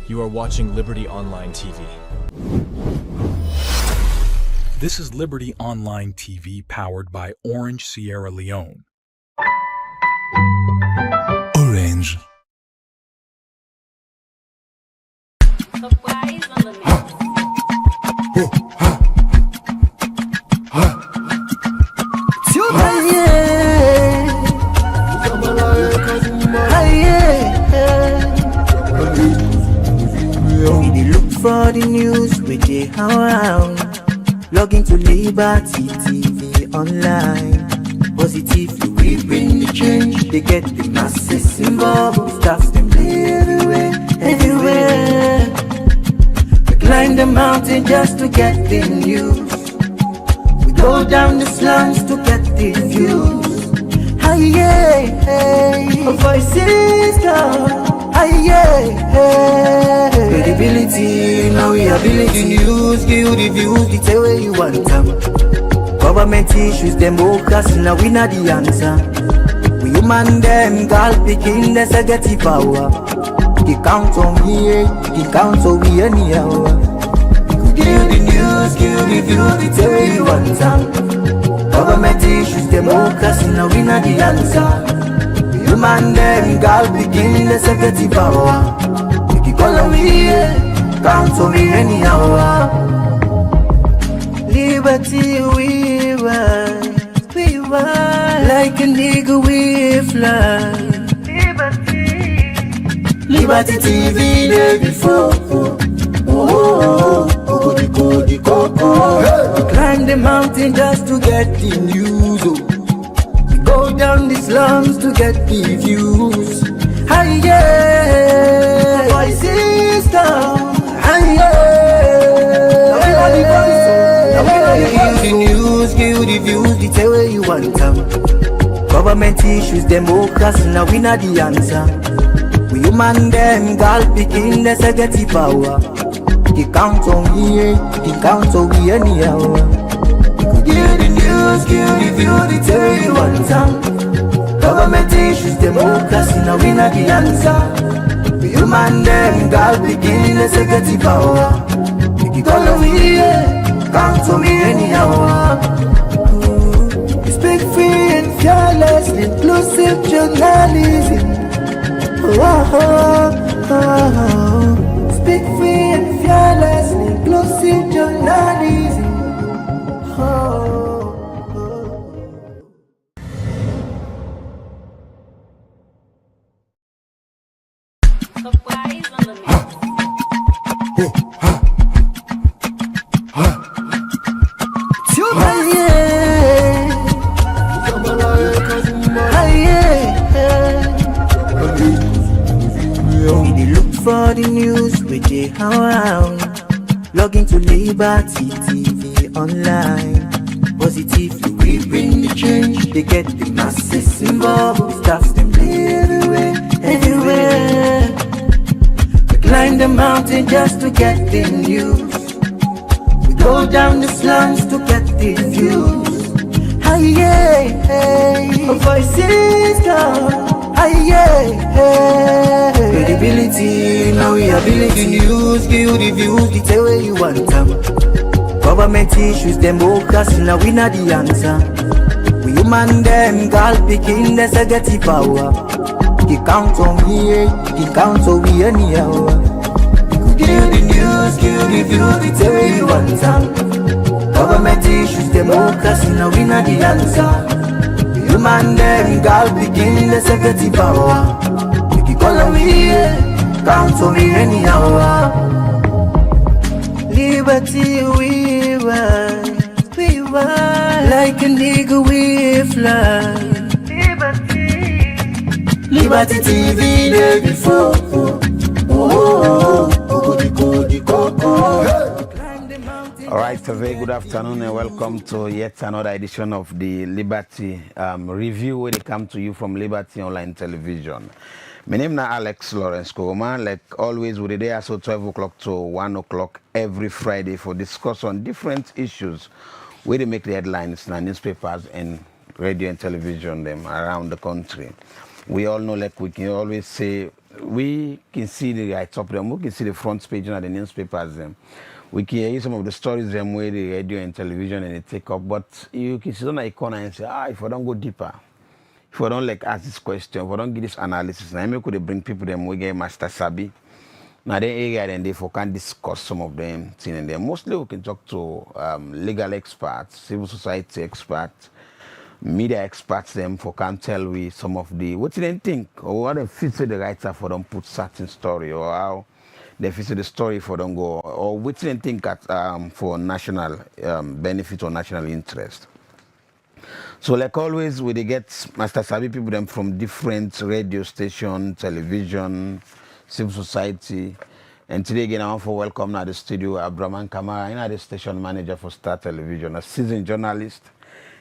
You are watching Liberty Online TV. This is Liberty Online TV powered by Orange Sierra Leone. Orange. For the news we dey around, log into Liberty TV online. Positively we bring the change. They get the masses involved. Staffs them everywhere, everywhere. We climb the mountain just to get the news. We go down the slums to get the views. Hi yeah, voices come. Credibility, now we ability. News, give you the views, the tell where you want them. Government issues, them focus, now we not the answer. We human them, girl picking, there's a get the power. He count on me, he count on me anyhow. Give you the news, give you the views, the tell where you want them. Government issues, them focus, now we not the answer. Human them, girl begin the secretary power. You can call on me, count on me anyhow. Liberty we ride, like a nigga we fly. Liberty TV day before. We climb the mountain just to get the news. Go down the slums to get the views. Hi yeah, voices down. Hi yeah, give the news, give the views, the tell where you want them. Government issues, them focus, now we not the answer. We human them, girl picking, there's a get the power. He count on me, he count on me anyhow. Give the news, give the view, the tell where you want them. Government issues, them focus, now we not the answer. We human them, girl begin, let's get the power. You can call on me, count on me anyhow. Speak free and fearless, inclusive journalism. Speak free and fearless, inclusive journalism. For the news we dey around, log into Liberty TV online. Positively we bring the change. They get the masses involved. Staffs them everywhere, everywhere. We climb the mountain just to get the news. We go down the slums to get the views. Hi yeah, voices come. Credibility, now we ability. News, give you the views, the tell where you want them. Government issues, them focus, now we not the answer. We human them, girl picking, there's a get the power. He count on me, he count on me anyhow. Give you the news, give you the views, the tell where you want them. Government issues, them focus, now we not the answer. Human them, girl begin the secretary power. You can call on me, count on me anyhow. Liberty we ride, like a nigga we fly. Liberty TV day before. All right, a very good afternoon and welcome to yet another edition of the Liberty Review, where they come to you from Liberty Online Television. My name is Alex Lawrence Kogoma. Like always, we're there so 12 o'clock to 1 o'clock every Friday for discuss on different issues where they make the headlines in our newspapers and radio and television them around the country. We all know, like we can always say, we can see the right top them, we can see the front page of the newspapers them. We can hear some of the stories them where the radio and television and they take up, but you can sit on the corner and say, if I don't go deeper, if I don't like ask this question, if I don't give this analysis, now I could bring people them we get Master Sabi. Now the area then they can discuss some of them things and then mostly we can talk to legal experts, civil society experts, media experts them for can tell we some of the what do they think or what they feel the writer for them put certain story or how they feel the story for them go or what do they think at, for national benefit or national interest. So like always we they get Master Sabi people them from different radio station, television, civil society. And today again I want to welcome now the studio Abraman Kamara, you know, the station manager for Star Television, a seasoned journalist.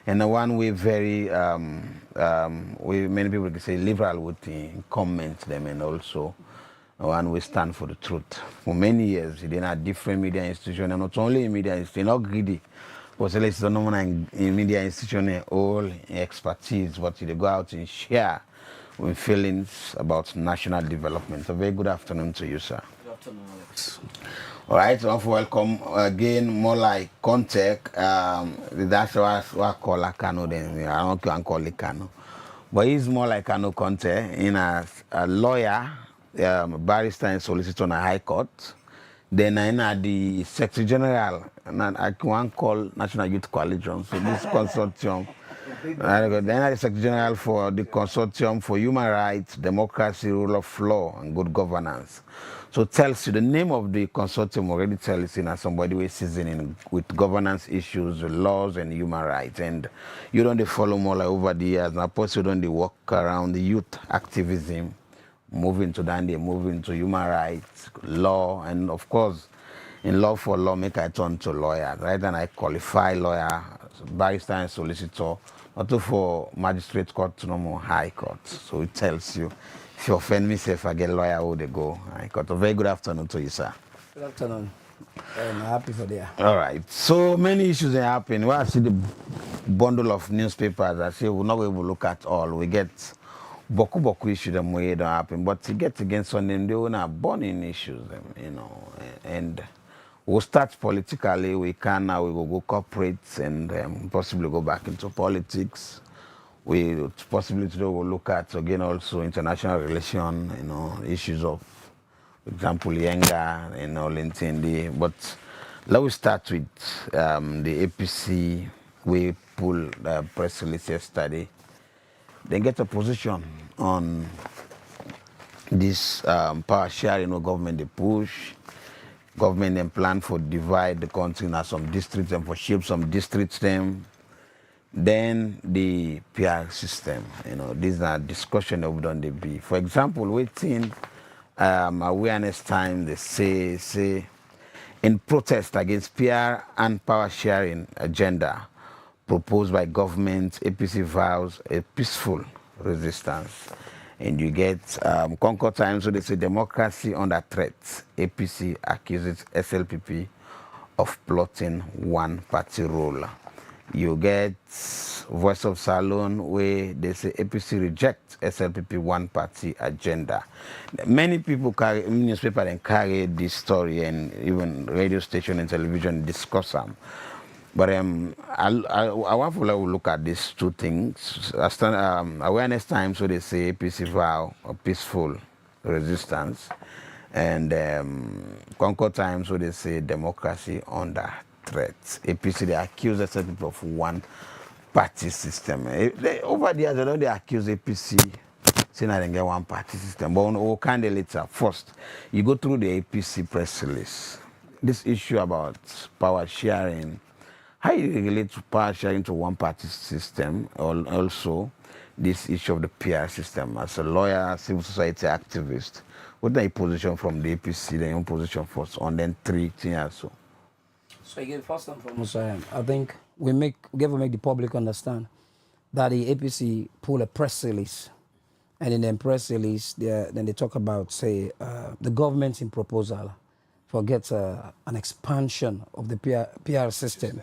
And the one we very, we many people can say liberal with the comments them and also the one we stand for the truth. For many years, they had different media institutions and not only media institutions, not greedy, but it's not in media institution all expertise, but they go out and share with feelings about national development. So very good afternoon to you, sir. Good afternoon, Alex. All right, so welcome again, more like contact. That's what I call a Kano then. I don't can call it Kano. But he's more like Kano Conte in a lawyer, barrister and solicitor in a high court. Then in the Secretary General, and I can call National Youth Coalition. So this consortium. Then I the Secretary General for the Consortium for Human Rights, Democracy, Rule of Law, and Good Governance. So it tells you the name of the consortium already tells you as somebody who is seasoning with governance issues, laws, and human rights. And you don't follow more like over the years. Now, plus you don't work around the youth activism, moving to that, they moving to human rights, law, and of course, in law for law, make I turn to lawyer, right? And I qualify lawyer, barrister and solicitor, not for magistrate court, no more high court. So it tells you, if you offend me, say if I get lawyer, who they go. I got a very good afternoon to you, sir. Good afternoon. I'm happy for that. All right. So many issues are happening. When I see the bundle of newspapers, I say we'll not be able to look at all. We get boku issues them way don't happen. But to get against on them, they will not burning issues, you know. And we'll start politically. We can now, we will go corporate and possibly go back into politics. We possibly today will look at again also international relation, you know, issues of, for example, Yenga, you know, Lintindi. But let us start with the APC. We pull the press release yesterday. Then get a position on this power sharing of government they push. Government then plan for divide the country into some districts and for shape some districts them. Then the PR system, you know, these are discussion that we don't be. For example, waiting awareness time, they say in protest against PR and power sharing agenda proposed by government, APC vows a peaceful resistance. And you get Concord Times, so they say democracy under threat. APC accuses SLPP of plotting one-party rule. You get Voice of Salon where they say APC reject SLPP one-party agenda. Many people carry newspaper and carry this story and even radio station and television discuss them. But I want to look at these two things. Awareness time, so they say APC vow a peaceful resistance. And Concord Times, so they say democracy under threat. APC, they accuse SLPP of one-party system. Over the years, they accuse APC saying that they get one-party system. But we'll kind of later. First, you go through the APC press release. This issue about power sharing, how you relate to power sharing to one-party system, or also this issue of the PR system. As a lawyer, civil society activist, what are your position from the APC, their own position first, on then three things also? So again, first and foremost, I think we have to make the public understand that the APC pull a press release, and in the press release, then they talk about, say, the government in proposal forgets an expansion of the PR system.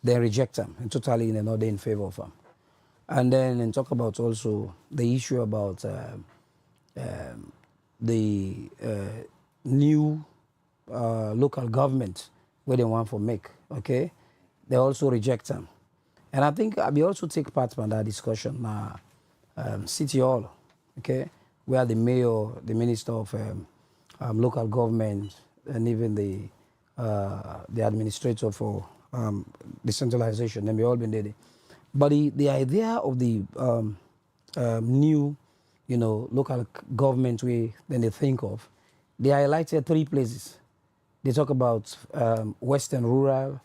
They reject them and totally not in favor of them. And then talk about also the issue about the new local government where they want to make, okay? They also reject them. And I think we also take part in that discussion now, City Hall, okay, where the mayor, the minister of local government, and even the administrator for decentralization, and we all been there. But the idea of the new, local government we then they think of, they highlighted 3 places. They talk about Western Rural,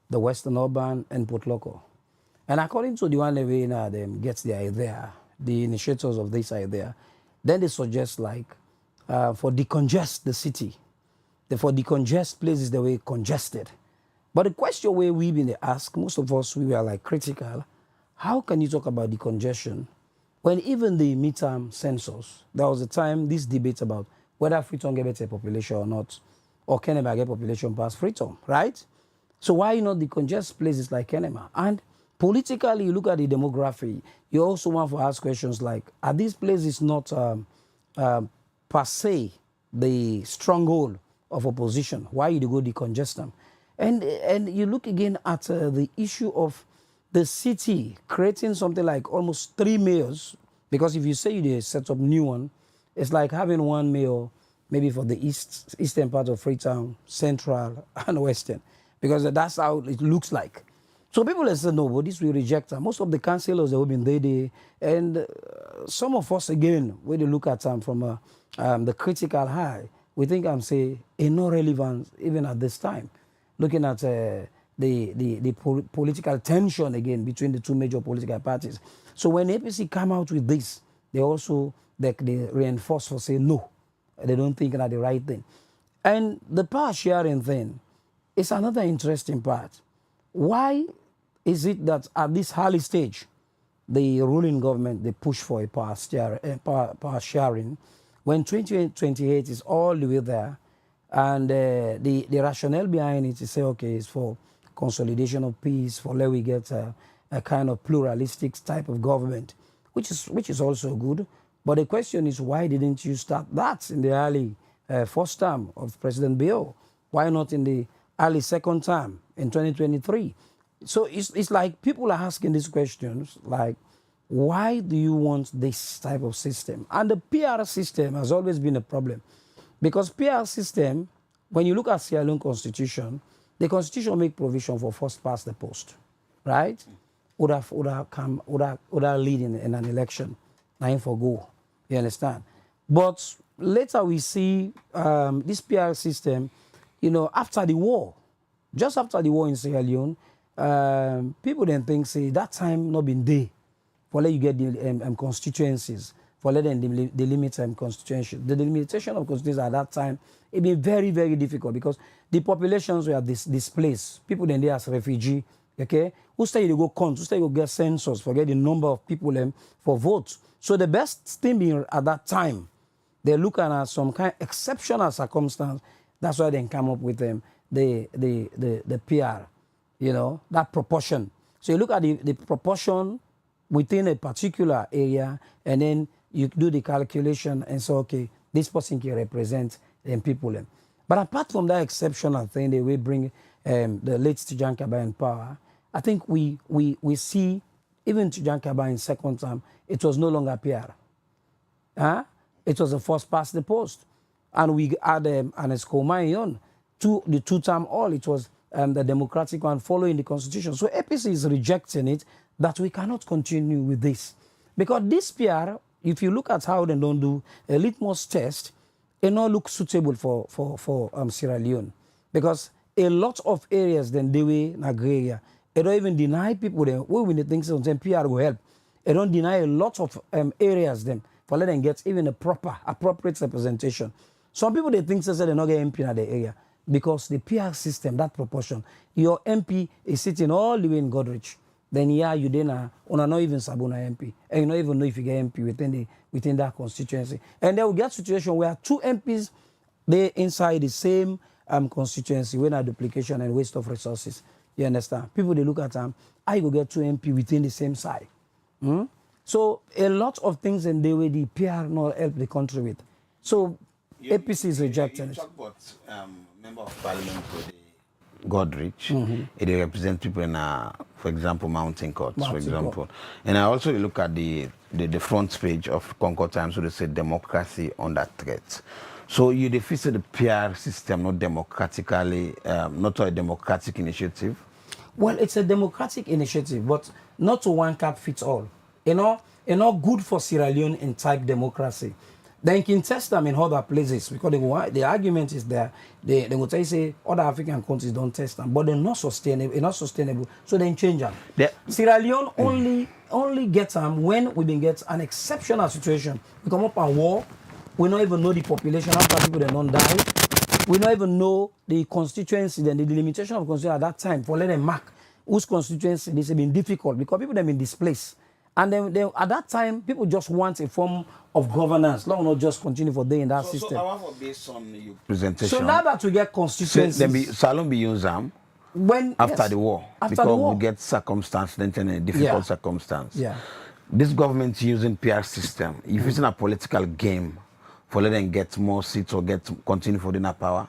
the Western Urban, and Port Local. And according to the one way now them gets the idea, the initiators of this idea, then they suggest like for decongest the city, for decongest places that were congested. But the question where we've been asked, most of us we were like critical, how can you talk about decongestion when even the midterm census, there was a time this debate about whether Freetown gets a population or not, or Kenema get population past Freetown, right? So why not decongest places like Kenema? And politically, you look at the demography, you also want to ask questions like, are these places not per se the stronghold of opposition? Why you go decongest them? And you look again at the issue of the city creating something like almost 3 mayors, because if you say you set up new one, it's like having 1 mayor maybe for the eastern part of Freetown, central and western, because that's how it looks like. So people have said, no, but this we reject them. Most of the councillors that have been there, and some of us, again, when they look at them from the critical high, we think I'm saying, no relevance even at this time. Looking at the political tension, again, between the 2 major political parties. So when APC come out with this, they also they reinforce for say, no, they don't think that's the right thing. And the power sharing thing is another interesting part. Why is it that at this early stage, the ruling government, they push for a power sharing, when 2028 is all the way there, and the rationale behind it is say, okay, it's for consolidation of peace, for let we get a kind of pluralistic type of government, which is also good. But the question is, why didn't you start that in the early first term of President Bill? Why not in the early second term in 2023? So it's like people are asking these questions like, why do you want this type of system? And the PR system has always been a problem, because PR system, when you look at Sierra Leone Constitution, the Constitution make provision for first past the post, right? Would have lead in an election, nine for go. You understand? But later we see this PR system, after the war, just after the war in Sierra Leone, people then think, say, that time not been there for let you get the constituencies, for let them delimit constituencies. The delimitation of constituencies at that time, it been very, very difficult because the populations were displaced. People then there as refugee, okay? Who say you go count, who say you go get census, forget the number of people for votes. So the best thing being at that time, they're looking at some kind of exceptional circumstance. That's why they come up with the PR, that proportion. So you look at the proportion within a particular area, and then you do the calculation and say, okay, this person can represent people. But apart from that exceptional thing, they will bring the late Tijan Kaba in power. I think we see, even Tijan Kaba in second term, it was no longer PR. It was the first past the post. And we had an Escomayon to the 2-term all. It was the democratic one following the constitution. So APC is rejecting it, that we cannot continue with this. Because this PR, if you look at how they don't do a litmus test, it not look suitable for Sierra Leone. Because a lot of areas then they were Nigeria. They don't even deny people them. When they think something PR will help. They don't deny a lot of areas them for letting them get even a appropriate representation. Some people they think they're not getting MP in the area because the PR system, that proportion, your MP is sitting all the way in Godrich. Then you then not even Sabuna MP, and you don't even know if you get MP within that constituency. And they will get situation where 2 MPs they inside the same constituency, when a duplication and waste of resources. You understand? People they look at them, I go get 2 MP within the same side. So a lot of things in the way the PR not help the country with. So APC is rejecting You it. talk about member of parliament for the Godrich. It represents people in, for example, Mountain Court, for Mountain example. Court. And I also look at the front page of Concord Times, where they say democracy under threat. So you defeated the PR system, not democratically, not a democratic initiative. Well, it's a democratic initiative, but not to one cap fits all. Good for Sierra Leone in type democracy. They can test them in other places because the argument is there. They will say other African countries don't test them, but they're not sustainable. So then change them. Sierra Leone only gets them when we get an exceptional situation. We come up and war. We don't even know the population. How many people they don't die. We don't even know the constituency, then the delimitation of constituency at that time for let them mark whose constituency this has been difficult because people have been displaced. And then at that time, people just want a form of governance, not just continue for day in that system. So I want to base on your presentation. So now that we get constituencies, Salon be used after the war, because we get circumstance, then a difficult circumstance. Yeah. This government using PR system. If it's in a political game for letting them get more seats or continue for the power,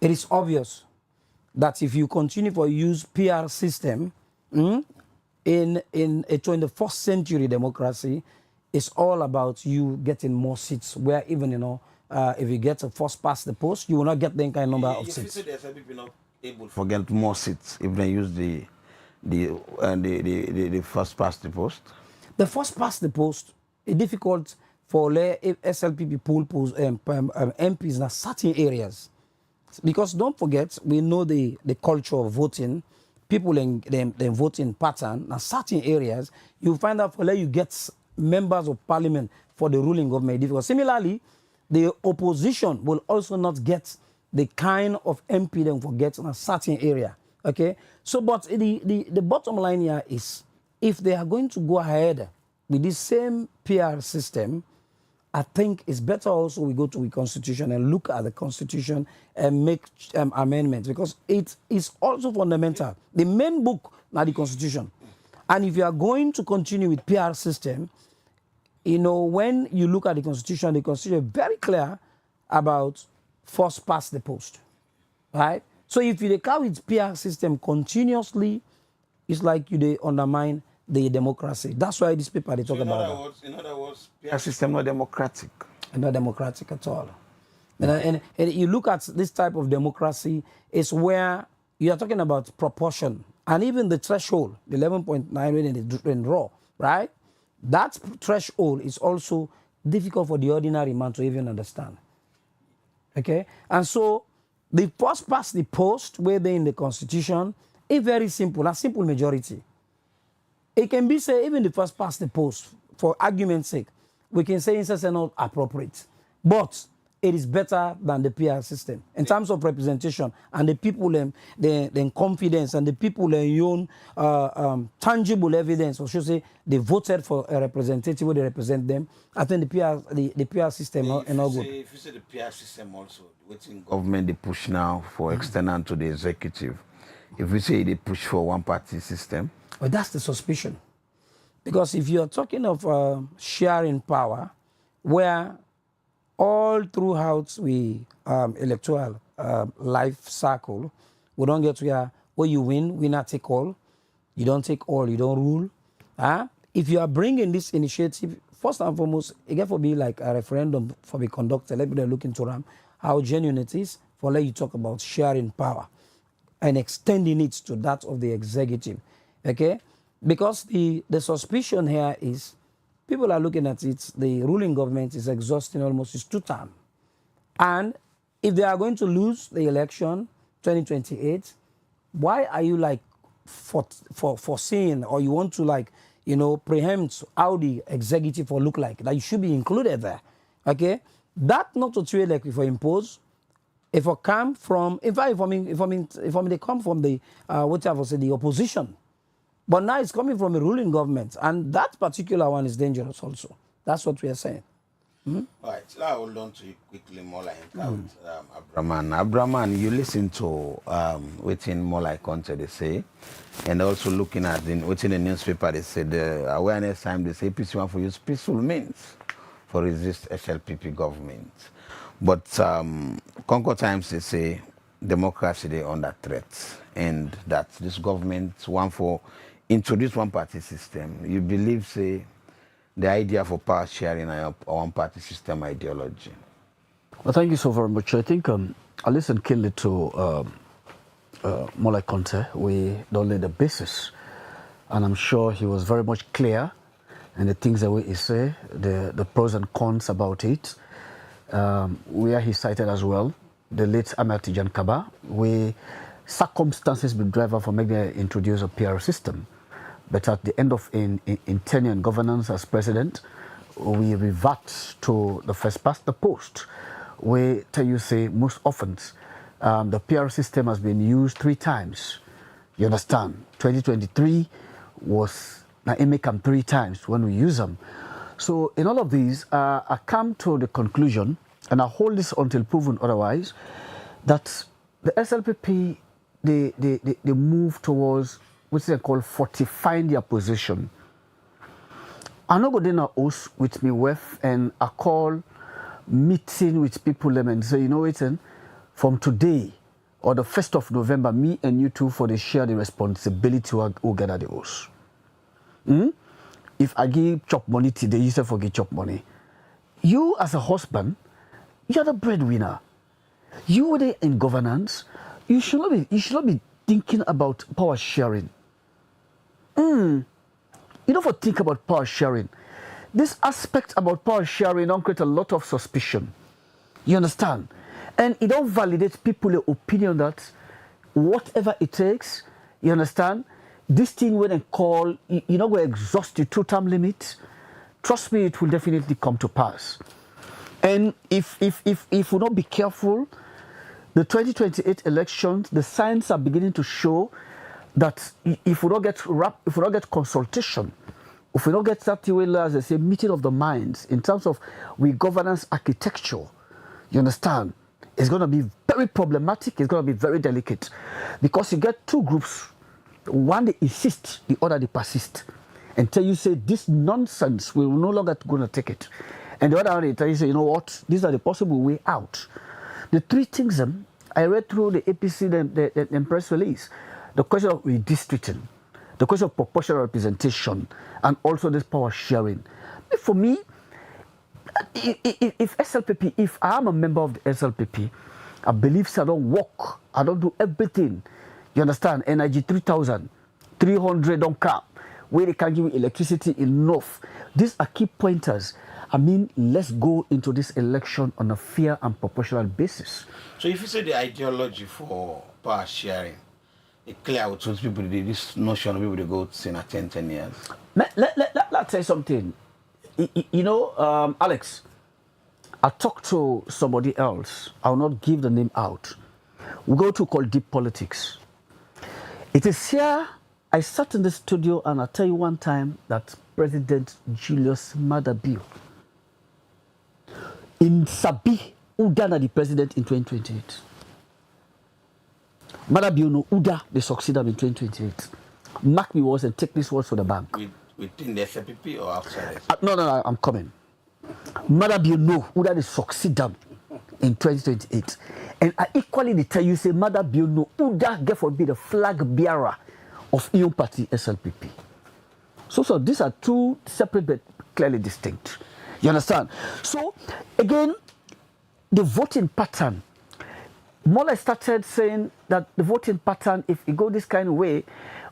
it is obvious that if you continue to use PR system in a 21st century democracy, it's all about you getting more seats. Where even if you get a first past the post, you will not get the kind number of seats. You say people not able to get more seats if they use the first past the post. The first past the post is difficult for SLPP pool MPs in certain areas. Because don't forget, we know the culture of voting, people in the voting pattern. In certain areas, you find out for you get members of parliament for the ruling government. Difficult. Similarly, the opposition will also not get the kind of MP they will get in a certain area. Okay? So, but the bottom line here is, if they are going to go ahead with this same PR system, I think it's better also we go to the Constitution and look at the Constitution and make amendments, because it is also fundamental. The main book now the Constitution. And if you are going to continue with PR system, when you look at the Constitution is very clear about first past the post, right? So if you carry with PR system continuously, it's like you undermine the democracy. That's why this paper they talk about. In other words, PR system not democratic. Not democratic at all. And you look at this type of democracy, is where you are talking about proportion, and even the threshold, the 11.9 in raw, right? That threshold is also difficult for the ordinary man to even understand. Okay, and so the first past the post, where they in the Constitution, is very simple, a simple majority. It can be say even the first past the post, for argument's sake, we can say it's not appropriate, but it is better than the PR system in terms of representation and the people the confidence and the people own tangible evidence, or should say they voted for a representative where they represent them. I think the PR system is not good. If you say the PR system also, waiting government they push now for external to the executive. If we say they push for one party system. Well, that's the suspicion. Because if you're talking of sharing power, where all throughout we electoral life cycle, we don't get where you win, winner take all. You don't take all, you don't rule. If you are bringing this initiative, first and foremost, it got to be like a referendum for the conductor. Let me look into how genuine it is for let you talk about sharing power and extending it to that of the executive. Okay? Because the suspicion here is people are looking at it, the ruling government is exhausting almost its 2 terms. And if they are going to lose the election 2028, why are you like foreseeing, or you want to preempt how the executive will look like? That you should be included there. Okay? That not to treat like if I impose, if I come from, if I they come from the the opposition. But now it's coming from a ruling government, and that particular one is dangerous also. That's what we are saying. All right, so I'll hold on to you quickly, Mola and Abraman. Abraman, you listen to within Mola Conte they say, and also looking at within the newspaper they say the awareness time they say APC want for use peaceful means for resist SLPP government. But Concord Times, they say democracy they under threat, and that this government want for introduce one party system. You believe, say, the idea for power sharing and one party system ideology? Well, thank you so very much. I think I listened keenly to Mola Conte. We don't lay the basis, and I'm sure he was very much clear in the things that he say, the pros and cons about it. Where he cited as well the late Ahmed Tijan Kaba, where circumstances been driver for making introduce a PR system. But at the end of in tenure and governance as president, we revert to the first past the post, where tell you say most often the PR system has been used 3 times. You understand? 2023 was now it make them 3 times when we use them. So in all of these, I come to the conclusion, and I hold this until proven otherwise, that the SLPP they move towards what they call fortifying their position. I know go dinner host with me with, and I call meeting with people and say, you know what, from today or the 1st of November, me and you two for the share the responsibility who gather the host. If I give chop money today, you say forget chop money. You as a husband, you're the breadwinner. You were there in governance. You should not be thinking about power sharing. You don't think about power sharing. This aspect about power sharing don't create a lot of suspicion. You understand? And it don't validate people's opinion that whatever it takes, you understand, this thing when they call, you're not going to exhaust the 2-term limit. Trust me, it will definitely come to pass. And if we don't be careful, the 2028 elections, the signs are beginning to show that if we don't get consultation, if we don't get that way, as I say, meeting of the minds in terms of governance architecture, you understand, it's going to be very problematic. It's going to be very delicate, because you get 2 groups. One they insist, the other they persist, until you say this nonsense, we will no longer going to take it. And the other one they tell you say, you know what, these are the possible way out. The 3 things I read through the APC the press release, the question of redistricting, the question of proportional representation, and also this power sharing. For me, if SLPP, if I am a member of the SLPP, I believe I don't work, I don't do everything. You understand? Energy 3,000, 300 don't come, where they can give you electricity enough. These are key pointers. I mean, let's go into this election on a fair and proportional basis. So if you say the ideology for power sharing, it clear out to people, this notion of people they go to in 10 years. Let's say something. You know, Alex, I talked to somebody else. I will not give the name out. We go to call deep politics. It is here, I sat in the studio and I tell you one time that President Julius Maada Bio in Sabi, Uda the president in 2028. Maada Bio no Uda, they succeed in 2028. Mark me words and take this word for the bank. Within the SLPP or outside? No, I'm coming. Maada Bio no Uda they succeed in 2028. And I equally tell you, say, Maada Bio no Uda get for be the flag bearer of EU party SLPP. So these are 2 separate but clearly distinct. You understand? So again, the voting pattern. Mola started saying that the voting pattern, if it go this kind of way,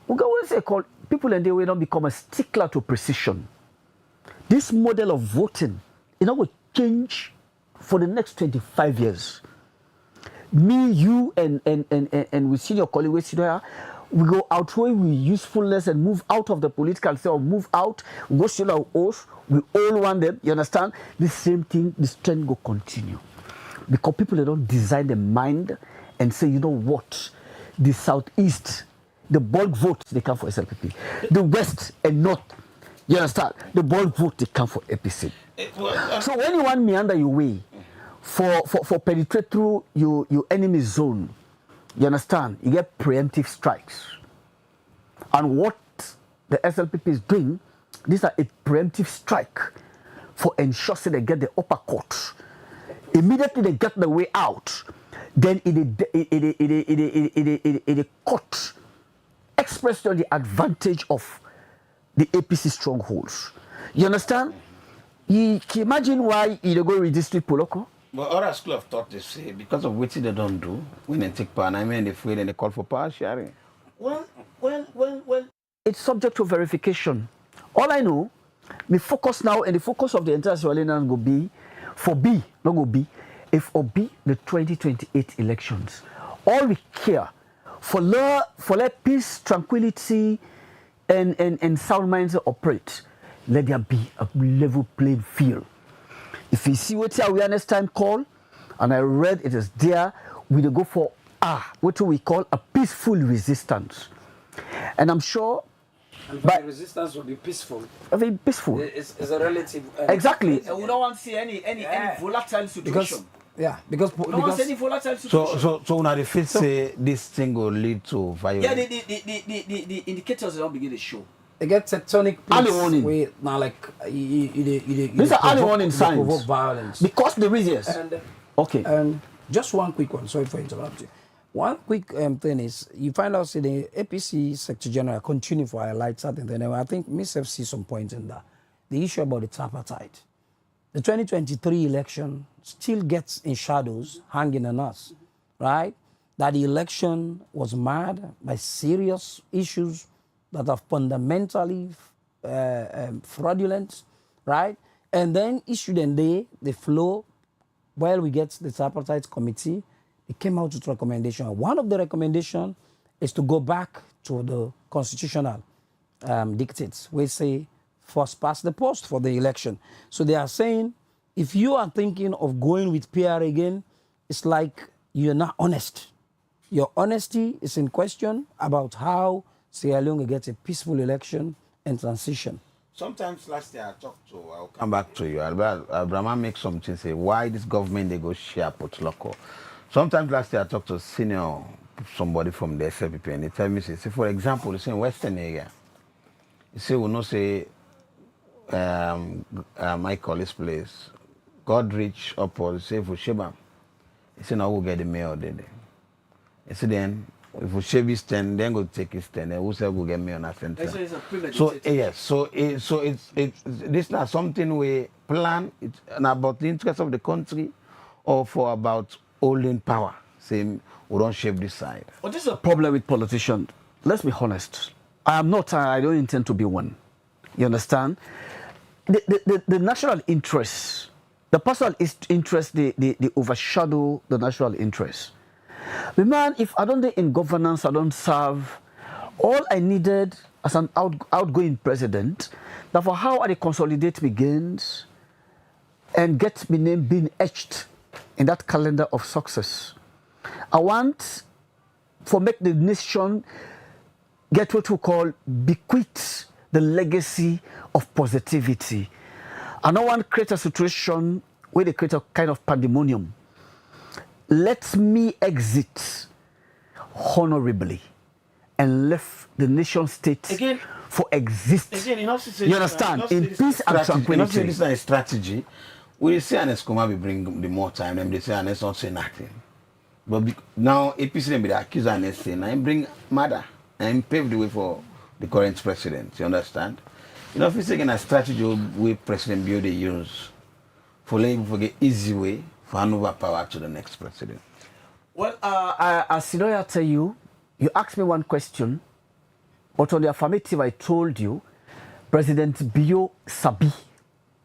we go always say call people and they will not become a stickler to precision. This model of voting, will change for the next 25 years. Me, you, and we senior colleague, we sit there, we go out where we usefulness and move out of the political cell, move out, we go see our oath, we all want them, you understand? The same thing, this trend will continue. Because people they don't design the mind and say, you know what, the southeast, the bulk vote, they come for SLPP. The west and north, you understand? The bulk vote, they come for APC. So when you want meander your way, for penetrate through your enemy zone, you understand? You get preemptive strikes. And what the SLPP is doing, these are a preemptive strike for ensuring they get the upper court. Immediately they get the way out, then it cut expressed on the advantage of the APC strongholds. You understand? You can imagine why you go redistrict Poloko. But other school of thought, they say, because of what they don't do, when they take power, I mean, they fail and they call for power sharing. Well, it's subject to verification. All I know, the focus now and the focus of the entire Sierra go be for B, not go B, if or B the 2028 elections. All we care for let peace, tranquility, and sound minds operate. Let there be a level playing field. If you see what awareness time call, and I read it is there, we go for what we call a peaceful resistance. And I'm sure But the resistance will be peaceful. Very peaceful. It's a relative. Exactly. We don't want to see any volatile situation. Because We don't want to see any volatile situation. So when they say this thing will lead to violence. Yeah, the indicators don't begin to show. they get tectonic Early warning. plates. Where now, like These are early warning signs. Provoke violence. Because the reasons. Okay. Just one quick one. Sorry for interrupting. One quick thing is, you find out, say, the APC Secretary General continue for highlight certain thing. And I think myself see some point in that. The issue about the tripartite. The 2023 election still gets in shadows, hanging on us, right? That the election was marred by serious issues that are fundamentally fraudulent, right? And then issued and they flow. While we get the tripartite committee, it came out with recommendation. One of the recommendations is to go back to the constitutional dictates. We say first past the post for the election. So they are saying, if you are thinking of going with PR again, it's like you're not honest. Your honesty is in question about how Sierra Leone gets a peaceful election and transition. Sometimes last year I'll come back to you. Abraham make something say why this government they go share Potloko. Sometimes last year I talked to somebody from the SLPP and they tell me, say for example, they say in Western area, you say we know say my colleague's place, Godrich upwards, say for Sheba. He said now we'll get the mayor there. He said then if we shave his 10, then go take his 10, and we'll say we'll get me on a center. So yes, so it's this not something we plan. It's about the interest of the country, or for about holding power. Saying we don't shave this side. But this is a problem with politicians. Let's be honest. I don't intend to be one. You understand? The national interests, the personal interest, they overshadow the national interest. But man, if I don't do in governance, I don't serve. All I needed as an outgoing president, that for how I consolidate my gains and get my name being etched in that calendar of success. I want for make the nation get what we call bequeath the legacy of positivity. I don't want to create a situation where they create a kind of pandemonium. Let me exit honorably and left the nation state Again, for exist. Again, you understand? In peace and tranquility. This is a strategy. We say Anes Kumabi bring the more time, and they say Anes not say nothing. But now APC them be accused Anes saying, I bring murder and pave the way for the current president. You understand? You know, if it's again a strategy we President Bio they use for letting people get easy way for hand over power to the next president. Well, as Sidoya tell you, you asked me one question, but on the affirmative I told you, President Bio Sabi,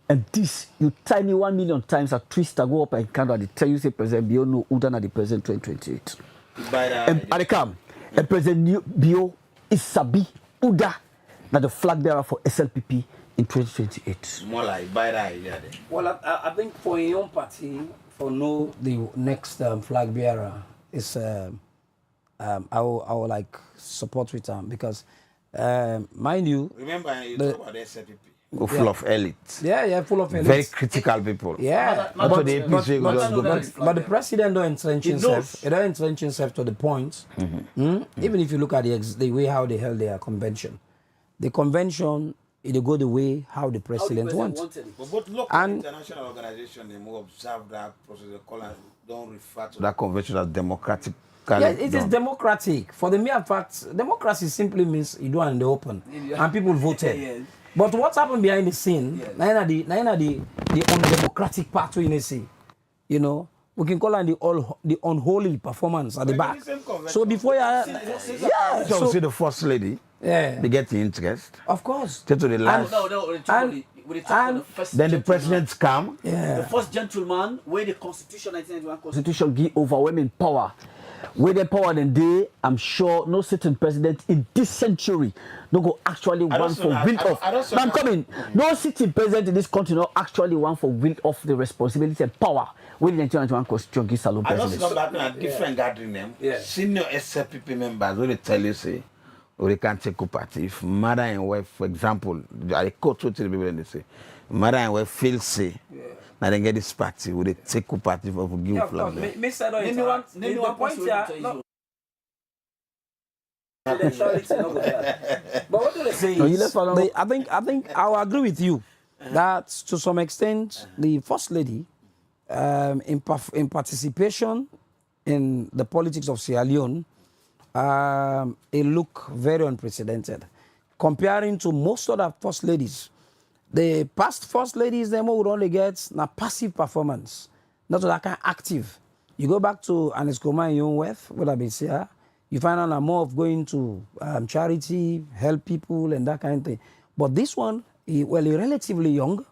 and this, you tell me 1 million times a twist I go up and Canada, they tell you say President Bio no Udana the President 2028. And they come, and President Bio is Sabi Uda, na the flag bearer for SLPP in 2028. More like by that idea. Well, I think for your own party, for no the next flag bearer is I will like support with them because mind you, Remember you talk about the SLPP. Full of elites. Yeah, full of elites. Very critical people. Yeah, But the president don't entrench himself. He don't entrench himself to the point. Even if you look at the way how they held their convention, the convention it go the way how the president wants. wanted it. But both local and international organizations, they will observe that process. They call and don't refer to that convention as democratic. Yes, it is democratic. For the mere fact, democracy simply means you do it in the open, and people voted. Yeah. But what happened behind the scene, Yeah. the undemocratic part we see, you know, we can call it the unholy performance at the back. So before So see the first lady, they get the interest. of course. Take to the last. Then the presidents come. The first gentleman, where the Constitution 1991 Constitution give overwhelming power. With the power and day, I'm sure no certain president in this century no go actually want for will off. No, I'm coming. No sitting president in this country no actually want for will off the responsibility and power. When the 1991 Constitution gives Salon I don't president. see that in a different gathering them. Senior SLPP members will tell you say, or they can't take a party. If mother and wife, for example, I quote to the people and they say, mother and wife feel say. Now they get this party, would they take a party for give flag? the point here. But what do they say? I think I will agree with you that to some extent the first lady in participation in the politics of Sierra Leone it look very unprecedented comparing to most other first ladies. The past first ladies, them would only get a passive performance, not that kind of active. You go back to Ernest Koroma and Young Wealth, would have been here. You find out more of going to charity, help people, and that kind of thing. But this one, he's relatively young,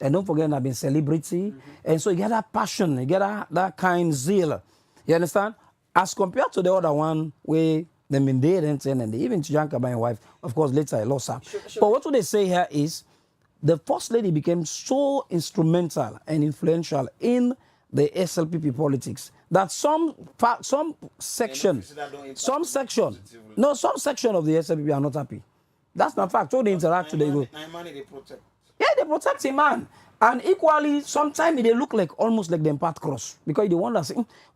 and don't forget, I've been celebrity, and so you get that passion, you get that kind of zeal. You understand? As compared to the other one, where they've been dating, and even to Janka, my wife, of course, later I lost her. Sure. But what do they say here is, the first lady became so instrumental and influential in the SLPP politics that some section of the SLPP are not happy. That's not fact. So they interact today. They protect him, man. And equally, sometimes they look like almost like them path cross because they wonder,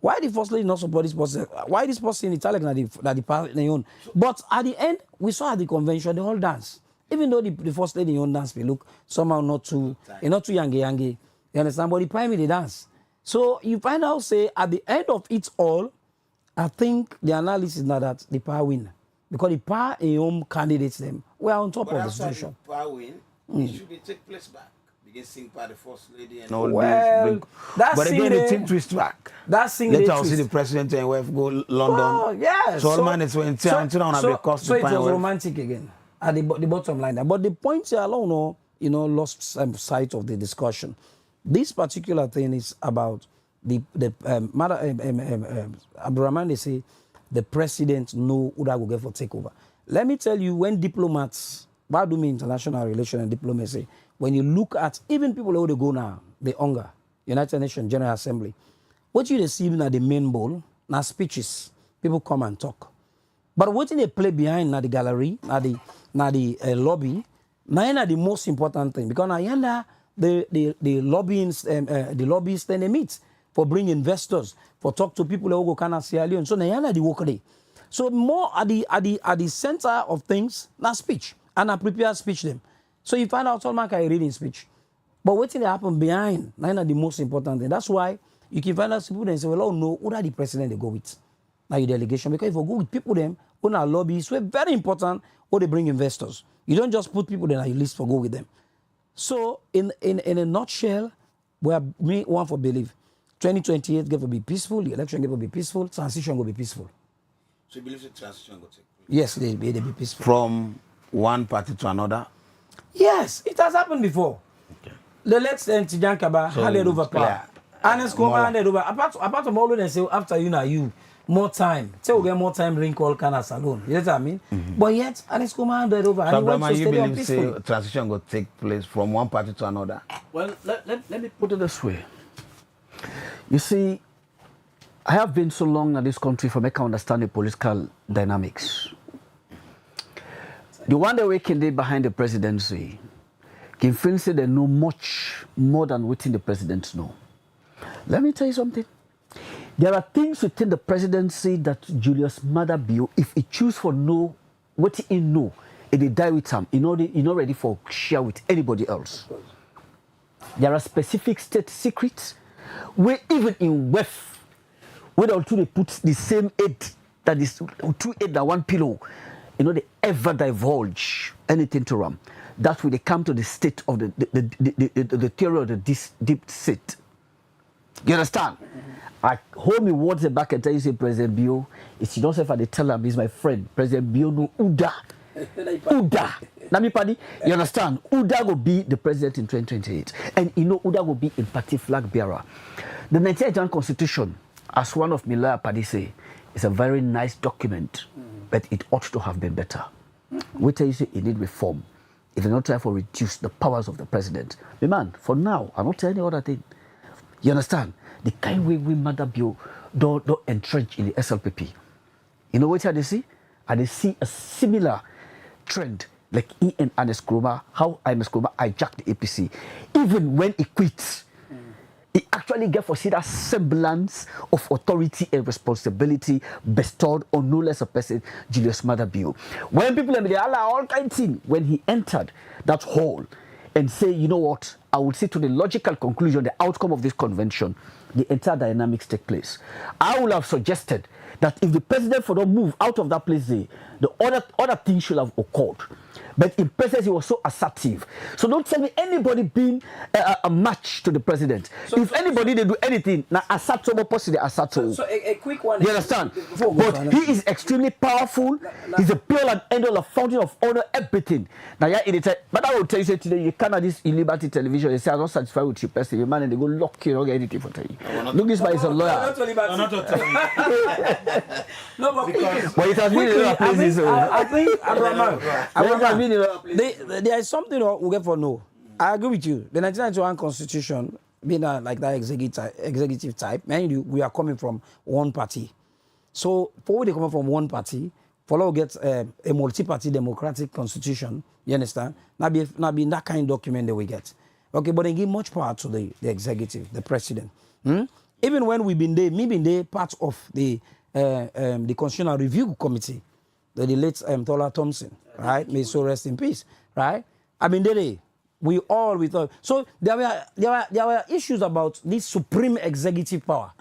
why the first lady not support this person? Why this person in Italian that the party they own? But at the end, we saw at the convention they all dance. Even though the first lady on dance, we look somehow not too young. You understand? But the primary they dance. So you find out, say, at the end of it all, I think the analysis is not that the power win. Because the power in home candidates them. We are on top of the situation. Power win, it should be take place back. Begin sing by the first lady and all this. But again, the thing twist back. That's later I'll see the president and wife go London. Oh, yeah. So man is when so it was romantic again. At the bottom line. But the point here alone, lost sight of the discussion. This particular thing is about Abdurrahman, they say, the president know who that will get for takeover. Let me tell you, when diplomats, what do mean international relations and diplomacy, when you look at even people who they go now, the UNGA, United Nations General Assembly, what you see at the main bowl, now speeches, people come and talk. But what they play behind na the gallery, na the lobby, na the most important thing because na the lobbyists then they meet for bring investors, for talk to people who go kind of Sierra Leone. So na the work day. So more at the center of things, na speech and I prepare speech them. So you find out all man can reading speech, but what they happen behind na the most important thing. That's why you can find out people and say, well, oh no, who are the president they go with? Now your delegation, because if you go with people them who are lobbyists, so very important, or they bring investors. You don't just put people in your list for go with them. So in a nutshell, we are one for believe. 2028 going to be peaceful, the election going to be peaceful, transition will be peaceful. So you believe the transition will take place? Yes, they be peaceful. From one party to another? Yes, it has happened before. Okay. The late Tijan Kaba handed over power. Ernest Koroma handed over. Apart from all of them say after you more time. Say we get more time ring call Kana Salon. You know what I mean? But yet Ernest Koroma handed over. So Brahma, you believe say transition will take place from one party to another? Well, let me put it this way. You see, I have been so long in this country for make I understand the political dynamics. The one that we can do behind the presidency can feel say they know much more than what the presidents know. Let me tell you something. There are things within the presidency that Julius Maada Bio, if he choose for know what he know, If they die with them, you're not ready for share with anybody else. There are specific state secrets where even in WEF, where they put the same head, that is 2 head and 1 pillow, they ever divulge anything to them. That's when they come to the state of the theory of the deep state. You understand? I hold me words back and tell you, say, President Bio, if you don't say if I tell him he's my friend, President Bio no Uda. Uda. Namipadi, you understand? Uda will be the president in 2028. And Uda will be a party flag bearer. The Nigerian Constitution, as one of Mila Padi say, is a very nice document, but it ought to have been better. We tell you, say, it need reform. If you're not trying to reduce the powers of the president. The man, for now, I'm not telling you other thing. You understand? The kind way we Mother Bio don't entrench in the SLPP. You know what they see? And they see a similar trend like he and Ernest Koroma, how Ernest Koroma hijacked the APC. Even when he quits, he actually gets for see that semblance of authority and responsibility bestowed on no less a person, Julius Maada Bio. When people they all kind of thing, when he entered that hall and say, you know what, I will see to the logical conclusion, the outcome of this convention, the entire dynamics take place. I would have suggested that if the president for don't move out of that place, the other things should have occurred. But in presence, he was so assertive. So don't tell me anybody being a match to the president. If anybody they do anything, now assert so possibly assert so. So a quick one. You understand? But he is extremely powerful. He's a pure and end all, a fountain of honor, everything. Now yeah, but I will tell you say today you cannot this in Liberty Television. They say I'm not satisfied with your person, your man, and they go lock you, don't get anything for you. Look, this man is a lawyer. No, but it has been in other places. I think Abraham, there is something we get for no. I agree with you. The 1991 Constitution, being like that executive type, man, we are coming from one party. So, for they come from one party, for get a multi-party democratic constitution, you understand? Not be that kind of document that we get. Okay, but they give much power to the executive, the president. Even when we've been there, me being there, part of the Constitutional Review Committee, the late Tola Thompson, right? May so rest in peace, right? I mean, we thought. So there were issues about this supreme executive power.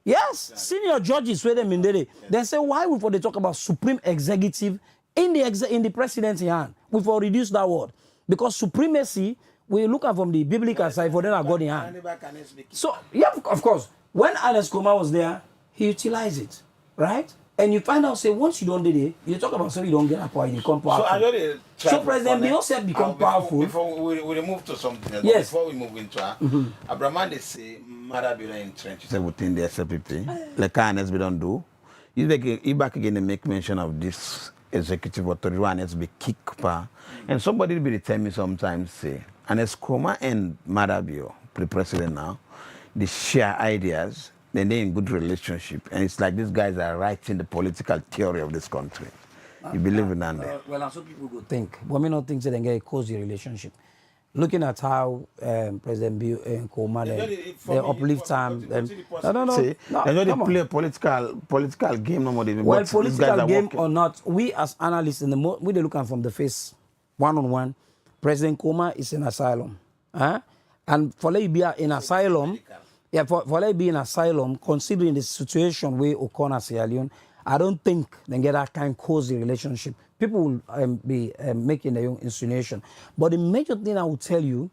Yes, senior judges where them in there. They say why we they talk about supreme executive in the president's hand. We for reduce that word because supremacy we look at from the biblical side for them are God in hand. So yeah, of course, when Ernest Koroma was there, he utilized it, right? And you find out, say, once you don't do it, you talk about something you don't get a power, you become powerful. So President Beyonce become powerful. Before we move to something else, yes. Before we move into Abraham, they say, Maada Bio entrenched within the SLPP. Like Ernest, we don't do. You back again and make mention of this executive authority, and it's be kicked. And somebody will tell me sometimes, say, Ernest Koroma and Maada Bio, pre-president now, they share ideas. Then they're in good relationship. And it's like these guys are writing the political theory of this country. You believe in that? Well, some people go think. But me not think that they get a cozy relationship. Looking at how President Bio and Koroma, they uplift time. No. See, they don't play a political game no more. Well, political game or not, we as analysts, we looking from the face, one-on-one, President Koroma is in asylum. And for let be in asylum, yeah, for let be in asylum, considering the situation where O'Connor Sierra Leone, I don't think they get that kind of cozy relationship. People will be making their own insinuation. But the major thing I will tell you,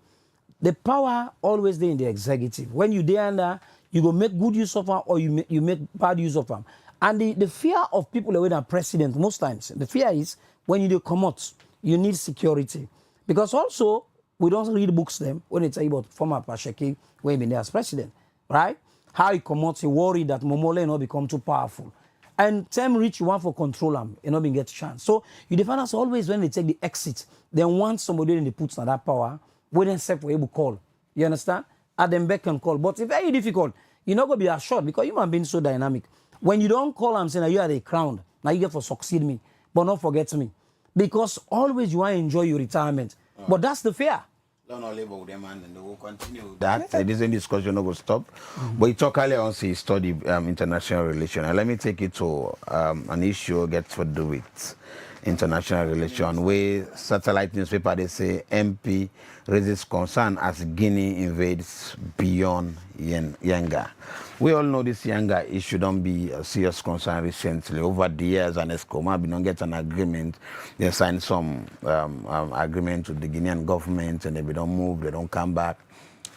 the power always there in the executive. When you there under, you go make good use of them or you make bad use of them. And the fear of people away than president most times, the fear is when you come out, you need security. Because also, we don't read books them when they tell you about former Pasheki when he been there as president. Right? How he come out, he worried that Momole not become too powerful. And time reach, you want for control him, you not being get chance. So you define us always when they take the exit, they want somebody in the puts on that power, when they say for able call. You understand? At them back and call. But it's very difficult. You're not going to be assured because you have been so dynamic. When you don't call and say, now you are the crown, now you get for succeed me, but not forget me. Because always you want to enjoy your retirement. But that's the fear. Don't labor with them and they will continue that. This discussion will stop. But you talk earlier on, you study international relations. And let me take you to an issue that gets to do with international relations. Where satellite newspaper they say MP raises concern as Guinea invades beyond Yenga. We all know this Yenga issue don't be a serious concern recently. Over the years, and Escoma don't get an agreement. They signed some agreement with the Guinean government, and they don't move, they don't come back.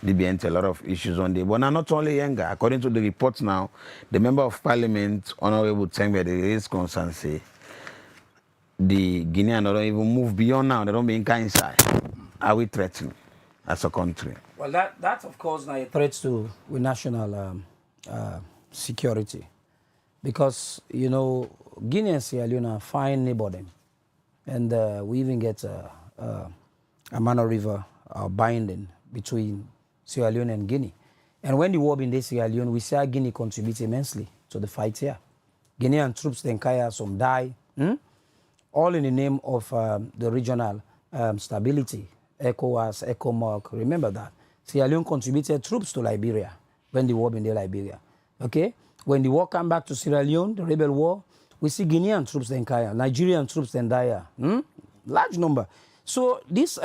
They be a lot of issues on there. But now not only Yenga, according to the reports now, the Member of Parliament, Honorable Tembe, they raised concern, say the Guineans don't even move beyond now. They don't be inside. Are we threatened as a country? Well, that of course now a threat to with national security, because you know Guinea and Sierra Leone are fine neighbor them, and we even get a Mano River binding between Sierra Leone and Guinea. And when the war in Sierra Leone, we see Guinea contribute immensely to the fight here. Guinean troops, then Kaya, some die, all in the name of the regional stability. ECOWAS, ECOMOG, remember that. Sierra Leone contributed troops to Liberia when the war in Liberia. Okay? When the war came back to Sierra Leone, the rebel war, we see Guinean troops then Kaya, Nigerian troops then Daya. Large number. So this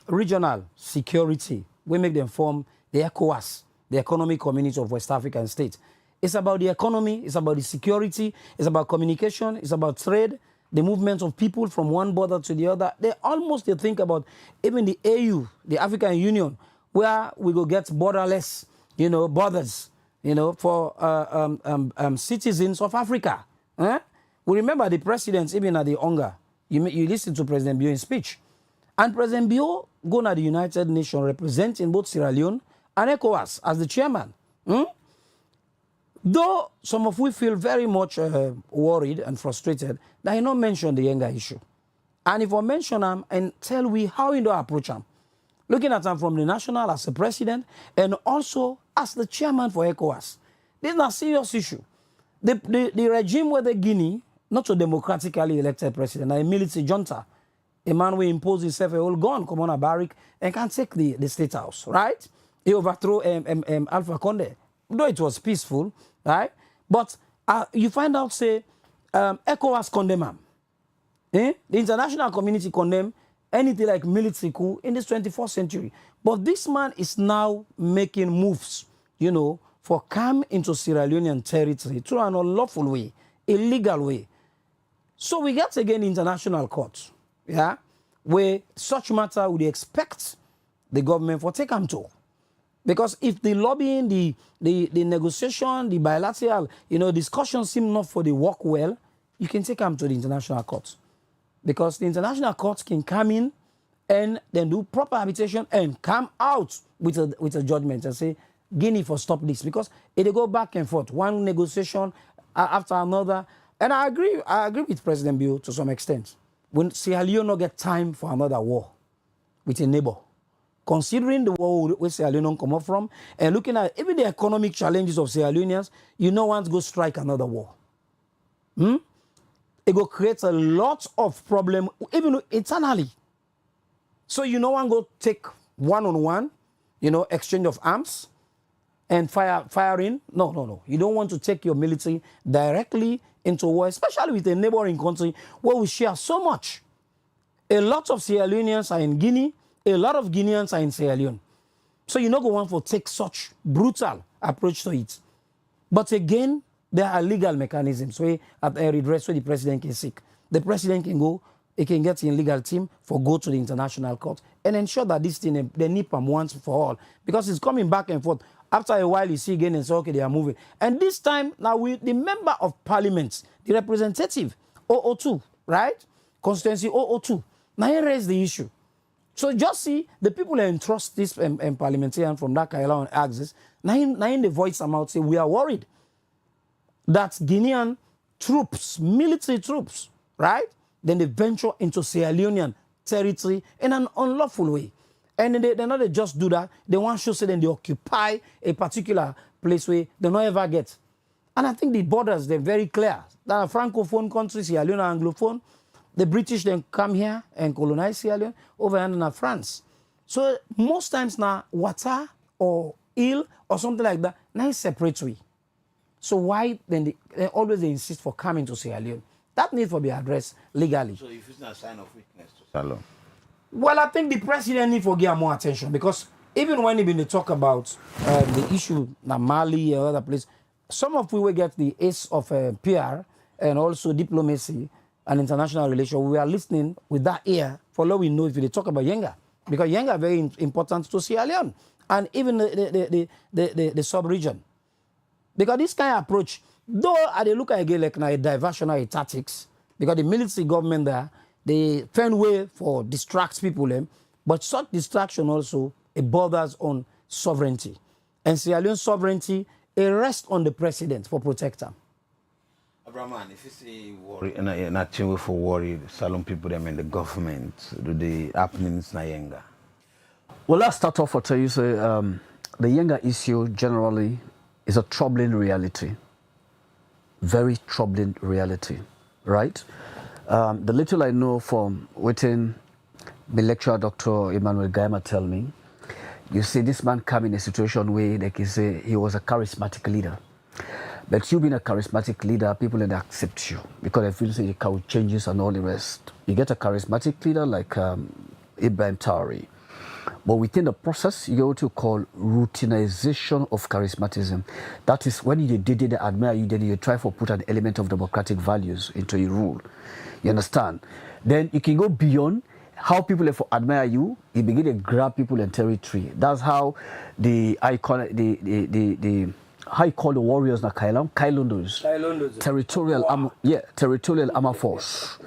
regional security, we make them form the ECOWAS, the Economic Community of West African States. It's about the economy, it's about the security, it's about communication, it's about trade, the movement of people from one border to the other. They think about even the AU, the African Union, where we go get borderless, borders, for citizens of Africa. We remember the presidents even at the Onga. You listen to President Bio in speech. And President Bio go to the United Nations representing both Sierra Leone and ECOWAS as the chairman. Though some of we feel very much worried and frustrated that he not mention the Yenga issue. And if I mention him and tell we how he do approach him, looking at him from the national as the president and also as the chairman for ECOWAS. This is a serious issue. The regime where the Guinea, not a democratically elected president, a military junta, a man will impose himself a whole gun, come on a barrack, and can take the state house, right? He overthrew Alpha Conde. Though it was peaceful, right? But you find out, say, ECOWAS condemn him. The international community condemn anything like military coup in this 21st century. But this man is now making moves, for come into Sierra Leonean territory through an unlawful way, illegal way. So we get again international court, where such matter would expect the government for take them to. Because if the lobbying, the negotiation, the bilateral, discussion seem not for the work well, you can take them to the international court. Because the international courts can come in and then do proper arbitration and come out with a judgment and say, Guinea for stop this. Because it go back and forth, one negotiation after another. And I agree with President Bio to some extent. When Sierra Leone not get time for another war with a neighbor, considering the war where Sierra Leone come up from, and looking at even the economic challenges of Sierra Leoneans, want to go strike another war. It will create a lot of problem, even internally. So want to go take one-on-one, exchange of arms and firing. No. You don't want to take your military directly into war, especially with a neighboring country where we share so much. A lot of Sierra Leoneans are in Guinea, a lot of Guineans are in Sierra Leone. So you not go want to take such brutal approach to it. But again, there are legal mechanisms where at a redress where the president can seek. The president can go, he can get in legal team for go to the international court and ensure that this thing, they nip them once for all. Because it's coming back and forth. After a while, you see again and say, okay, they are moving. And this time, now the member of parliament, the representative, 002, right? Constituency 002. Now he raised the issue. So just see, the people that entrust this parliamentarian from that Kaila axis, now in the voice come out say, we are worried that Guinean troops, military troops, right? Then they venture into Sierra Leonean territory in an unlawful way. And they not just do that, they want to show then they occupy a particular place where they not ever get. And I think the borders, they're very clear. That a Francophone country, Sierra Leone Anglophone, the British then come here and colonize Sierra Leone over in France. So most times now, water or ill or something like that, now it's separatory. So why then they always insist for coming to Sierra Leone? That needs to be addressed legally. So if it's not a sign of weakness to Salon. Well, I think the president needs to give more attention because even when he been to talk about the issue in Mali or other place, some of we will get the ace of PR and also diplomacy and international relations. We are listening with that ear for all we know if they talk about Yenga. Because Yenga is very important to Sierra Leone and even the sub-region. Because this kind of approach, though they look at again like a diversionary tactics, because the military government there, they find way for distract people, but such distraction also it borders on sovereignty. And Sierra Leone sovereignty, it rests on the president for protect them. Abraman, if you see worry, not change for worry, Salon people them in the government, do the happenings na Yenga? Well, let's start off what you say. The Yenga issue generally is a troubling reality. Very troubling reality, right? The little I know from within the lecturer, Dr. Emmanuel Gaima tell me, you see this man come in a situation where they can say he was a charismatic leader. But you being a charismatic leader, people don't accept you because they feel say you changes and all the rest. You get a charismatic leader like Ibrahim Traoré. But within the process, you go to call routinization of charismatism. That is when they admire you, then you try to put an element of democratic values into your rule. You understand? Then you can go beyond how people admire you. You begin to grab people in territory. That's how how you call the warriors na Kailundos. Territorial armor force.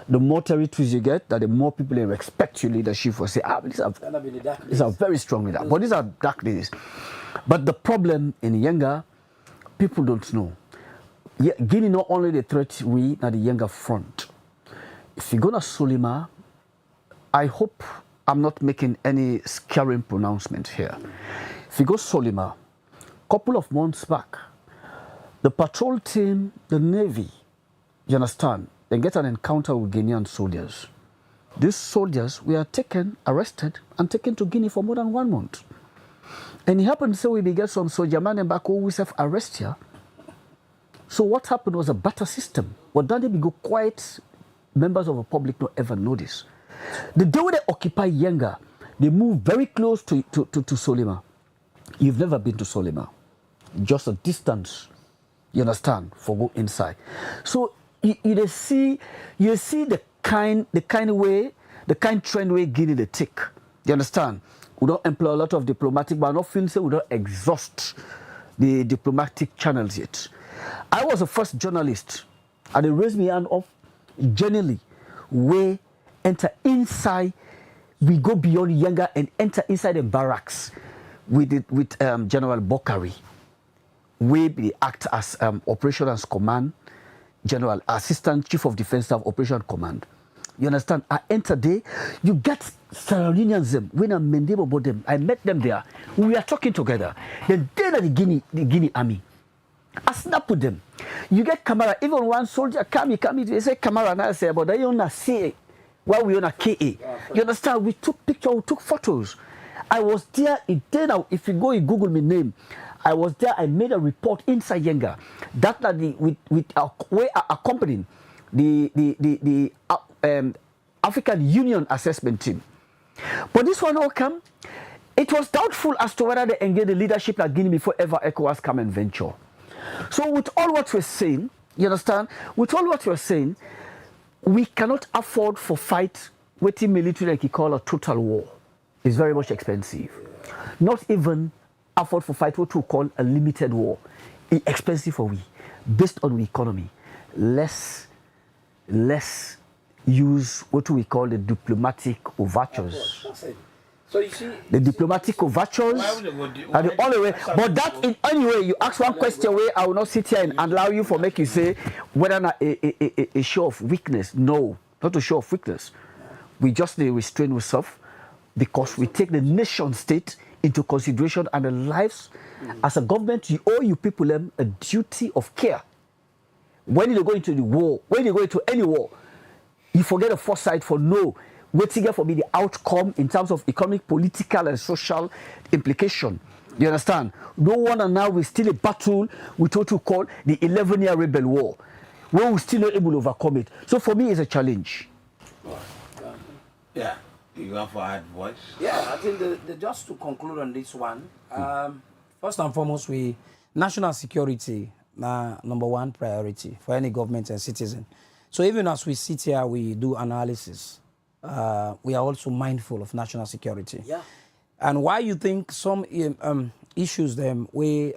The more territories you get, that the more people they respect your leadership. Will say, these are very strong leaders. But these are dark days. But the problem in Yenga, people don't know. Guinea not only the threat we at the Yenga front. If you go to Solima, I hope I'm not making any scaring pronouncement here. If you go Solima, couple of months back, the patrol team, the Navy, you understand, they get an encounter with Guinean soldiers. These soldiers were arrested, and taken to Guinea for more than 1 month. And it happened so we get some soldier man back who we self arrest here. So what happened was a barter system. But then they go quiet, members of the public don't ever know this. The day they occupy Yenga, they move very close to Solima. You've never been to Solima. Just a distance, you understand, for go inside. So you see the kind trend way Guinea they take. You understand? We don't employ a lot of diplomatic, but I don't feel so we don't exhaust the diplomatic channels yet. I was the first journalist, and they raised me hand up generally. We enter inside, we go beyond Yenga and enter inside the barracks with General Bokari. We act as Operations Command, General Assistant Chief of Defense Staff Operation Command. You understand? I enter there, you get Sierra Leoneans, when I'm Mendebo about them, I met them there. We are talking together. Then the Guinea army. I snap with them. You get camera, even one soldier come, they say camera, and I say, but they don't see while we on a KA. You understand? We took pictures, we took photos. I was there, if you go, you Google my name, I was there, I made a report inside Yenga. That we accompanying the African Union assessment team. But this one all come, it was doubtful as to whether they engage the leadership at Guinea before ever ECOWAS come and venture. So with all what we're saying, you understand, with all what we're saying, we cannot afford for fight waiting military like you call a total war. It's very much expensive. Not even afford for fight what we call a limited war. It's expensive for we, based on the economy. Less use what we call the diplomatic overtures. So you see, the diplomatic overtures are the only way. But that in any way, you ask one question where I will not sit here and allow you for make you say whether or not a show of weakness. No, not a show of weakness. We just need to restrain ourselves because we take the nation state into consideration and the lives. As a government, you owe you people a duty of care. When you go into the war, when you go into any war, you forget the foresight for waiting for me the outcome in terms of economic, political, and social implication. You understand? No one and now we still a battle with what we call the 11-year rebel war. when we still not able to overcome it. So for me, it's a challenge. Yeah. You go for hard voice? Yeah, I think just to conclude on this one, first and foremost, national security, number one priority for any government and citizen. So even as we sit here, we do analysis, we are also mindful of national security. Yeah. And why you think some issues them where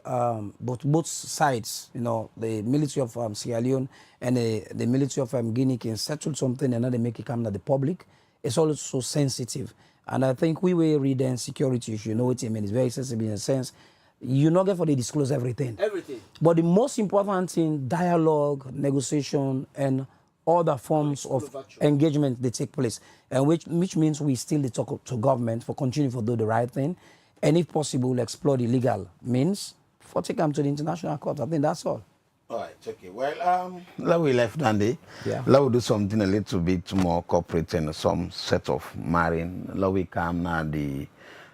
both sides, you know, the military of Sierra Leone and the military of Guinea can settle something and then they make it come to the public, it's also sensitive. And I think we will read the security issue, you know what I mean, it's very sensitive in a sense. You not get for they disclose everything. Everything. But the most important thing, dialogue, negotiation, and other forms of engagement they take place, and which means we still talk to government for continue to do the right thing, and if possible, explore the legal means for take them to the international court. I think that's all. All right, okay. Well, now we left Andy. Yeah. Now we do something a little bit more corporate and some set of marine. Now we come now the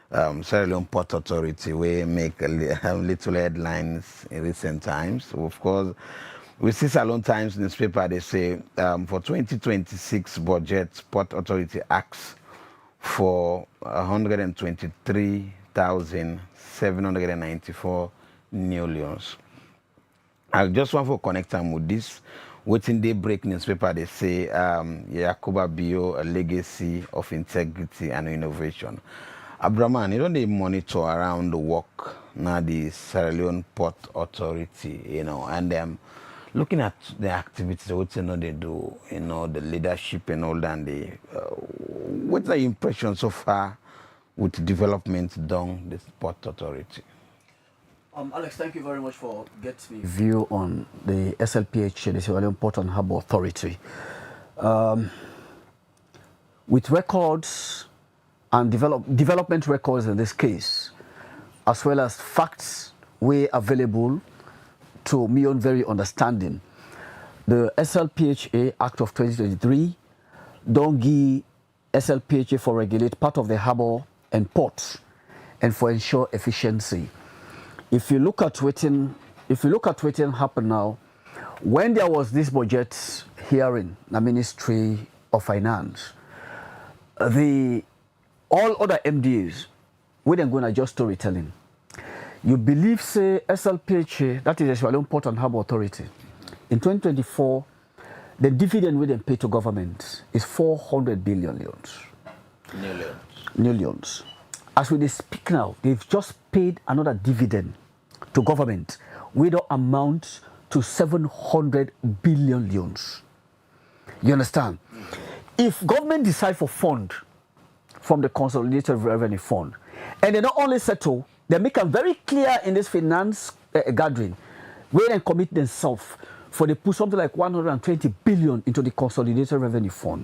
Sierra Leone Port Authority, we make little headlines in recent times. So of course, we see Sierra Leone Times newspaper, they say for 2026 budget, Port Authority asks for 123,794 new loans. I just want to connect them with this. Within Daybreak newspaper, they say Yakuba Bio, a legacy of integrity and innovation. Abraman, you know they monitor around the work now the Sierra Leone Port Authority, you know, and looking at the activities, what you know they do, you know, the leadership and all that. What's the impression so far with development done this Port Authority? Alex, thank you very much for getting me. View on the SLPH, the Sierra Leone Port and Harbour Authority. With records and development records in this case, as well as facts way available to me on very understanding. The SLPHA Act of 2023 don't give SLPHA for regulate part of the harbour and ports and for ensure efficiency. If you look at what happened now, when there was this budget hearing, the Ministry of Finance, all other MDAs, we then going to just storytelling. You believe, say, SLPHA, that is the Sierra Leone Port and Harbour Authority, in 2024, the dividend we then pay to government is 400 billion loans. New loans. As we speak now, they've just paid another dividend to government with an amount to 700 billion loans. You understand? If government decide for fund from the Consolidated Revenue Fund, and they not only settle, they make them very clear in this finance gathering, where they commit themselves for they put something like 120 billion into the Consolidated Revenue Fund.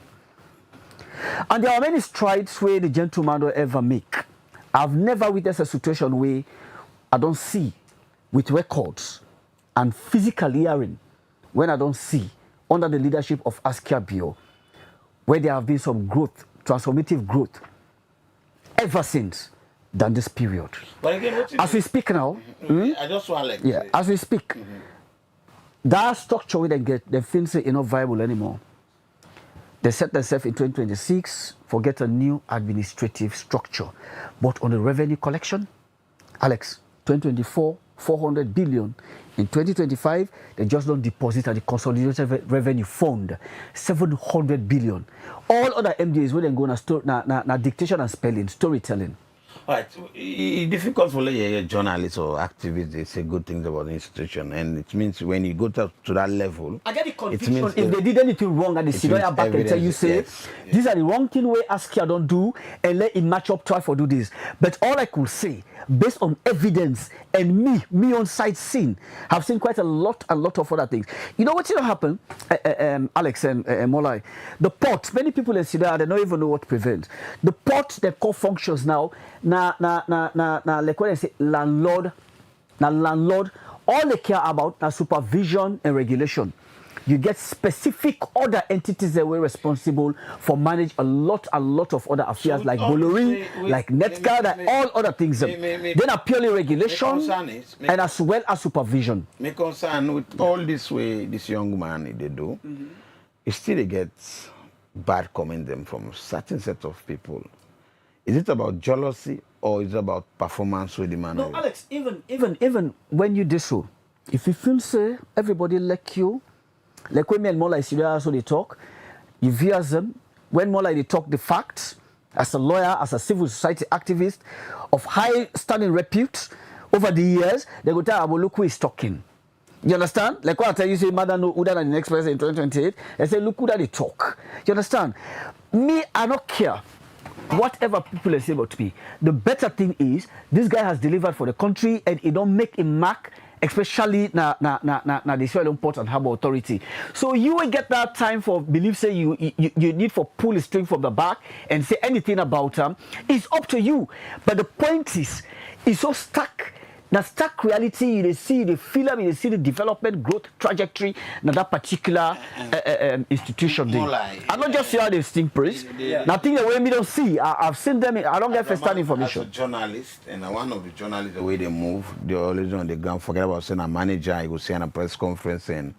And there are many strides where the gentleman will ever make. I've never witnessed a situation where I don't see with records and physical hearing when I don't see under the leadership of Askia Bio, where there have been some growth, transformative growth, ever since than this period. But again, as we speak now, I just want like as we speak, that structure we then get, they feel say not viable anymore. They set themselves in 2026 for get a new administrative structure. But on the revenue collection, Alex, 2024, 400 billion. In 2025, they just don't deposit at the Consolidated Revenue Fund, 700 billion. All other MDAs will then go na dictation and spelling, storytelling. All right, it's difficult for a journalist or activist to say good things about the institution, and it means when you go to that level, I get the it confusion. means If they did anything wrong and they sit back and tell you, say, yes. these are the wrong thing where Askia don't do, and let it match up, try for do this. But all I could say, based on evidence and me on site scene, have seen quite a lot of other things. You know what's going to happen, Alex and Molai? The port, many people in Sida, they don't even know what prevents. The port, they call functions now, like when I say landlord, all they care about is supervision and regulation. you get specific other entities that were responsible for manage a lot of other affairs like Bolori, like Netcard, and all other things. Then are purely regulation and as well as supervision. My concern with all this way this young man they do, he still gets bad comments them from certain set of people. Is it about jealousy or is it about performance with the man? No, Alex, even when you do so, if you feel say everybody like you, like when me and Mola is so they talk, you hear them, when Mola they talk the facts, as a lawyer, as a civil society activist of high standing repute over the years, they go tell about look who is talking. You understand? Like what I tell you, say, Mother no Uda than the next president in 2028. They say, look who that they talk. You understand? Me, I don't care whatever people say about me. The better thing is, this guy has delivered for the country and he don't make a mark, especially na the Israeli Port and Harbour Authority. So you will get that time for believe say you need for pull the string from the back and say anything about him. It's up to you. But the point is, it's so stuck. The stark reality, you see the film, you see the development growth trajectory in that particular institution. I don't just see how they sting praise. Nothing the way me don't see. I've seen them. I don't get first-hand information. As a journalist, and one of the journalists, the way they move, they always on the ground. Forget about saying a manager. I go say in a press conference, and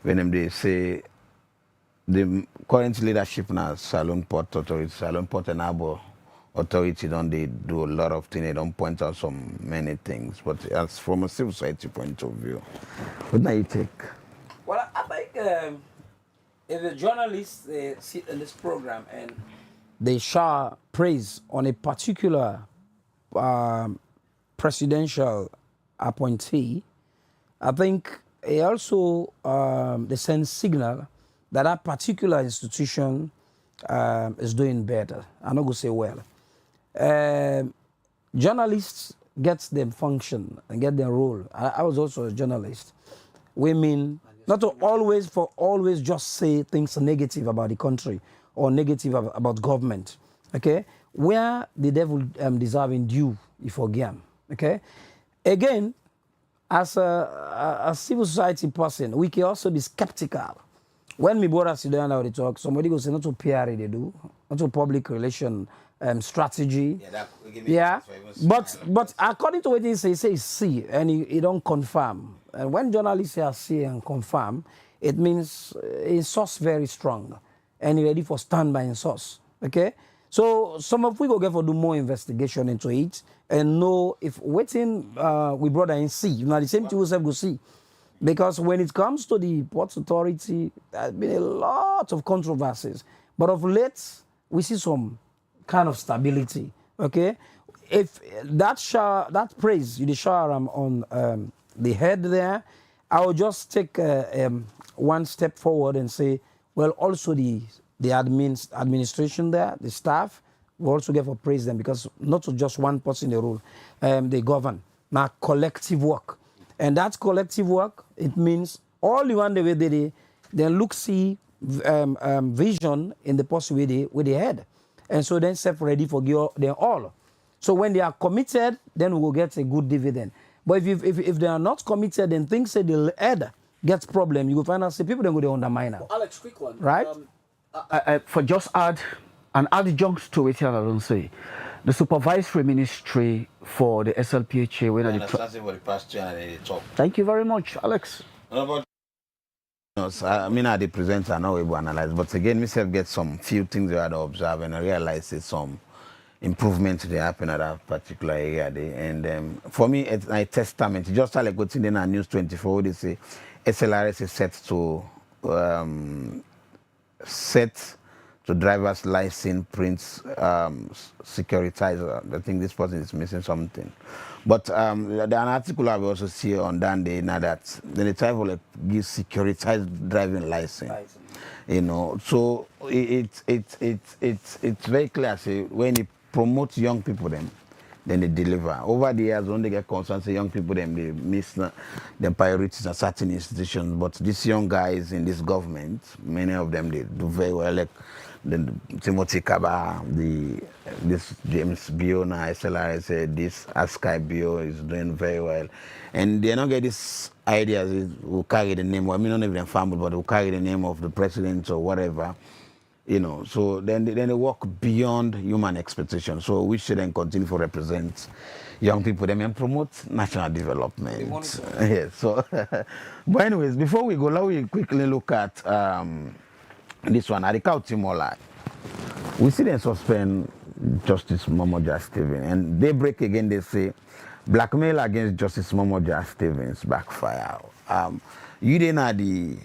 when they say the current leadership now, Salon Port Authority, Salon Port and Harbour Authority they do a lot of things. They don't point out so many things. But as from a civil society point of view, what do you take? Well, I think if a journalist sit in this program and they shower praise on a particular presidential appointee, I think it also they send signal that that particular institution is doing better. I'm not going to say well. Journalists get their function and get their role. I was also a journalist. We mean not to always just say things negative about the country or negative about government. Okay, where the devil deserving due, you forget. Okay, again, as a civil society person, we can also be skeptical. When me brother sit down and they talk, somebody go say not to PR they do, not to public relation strategy. But according to what he say see, and he don't confirm. And when journalists say see and confirm, it means his source very strong, and he ready for standby in source. Okay, so some of we go get for do more investigation into it and know if waiting we brother in see, you know the same thing we go see. Because when it comes to the Ports Authority, there's been a lot of controversies. But of late, we see some kind of stability, okay? If that praise, you shower on the head there, I will just take one step forward and say, well, also the administration there, the staff, we also get for praise them because not just one person they rule, they govern. Now, collective work. And that collective work, it means all the one the way they look see vision in the possibility with the head. And so then self ready for them all. So when they are committed, then we will get a good dividend. But if they are not committed and things say the head gets problem, you will find out say people don't go to undermine it. Alex, quick one. Right? For just add an adjunct to it here, I don't say. The supervisory ministry for the SLPHA. When for the past year and they talk. Thank you very much, Alex. I mean, I the presenter now we will analyze, but again, myself get some few things we had to observe and I realize it's some improvement they happen at that particular area. And for me, it's a testament. Just like what's in the News 24, they say SLRS is set to driver's license prints securitizer. I think this person is missing something. But an article I will also see on that day now that then they try to like give securitized driving license. You know, so it's very clear. Say when it promotes young people, then they deliver. Over the years, when they get concerned, say young people they miss their priorities at certain institutions. But these young guys in this government, many of them they do very well. Like then Timothy Kaba, this James Biona, SLRS, this Askai Bio is doing very well. And they don't get this ideas who carry the name, well, I mean, not even a family, but who carry the name of the president or whatever. So then they work beyond human expectation. So we should then continue to represent young people them and promote national development. Yes. So, but anyways, before we go, let me quickly look at this one. Arikau Timola. We see them suspend Justice Momoja Stevens, and they break again. They say blackmail against Justice Momoja Stevens backfire. You didn't have the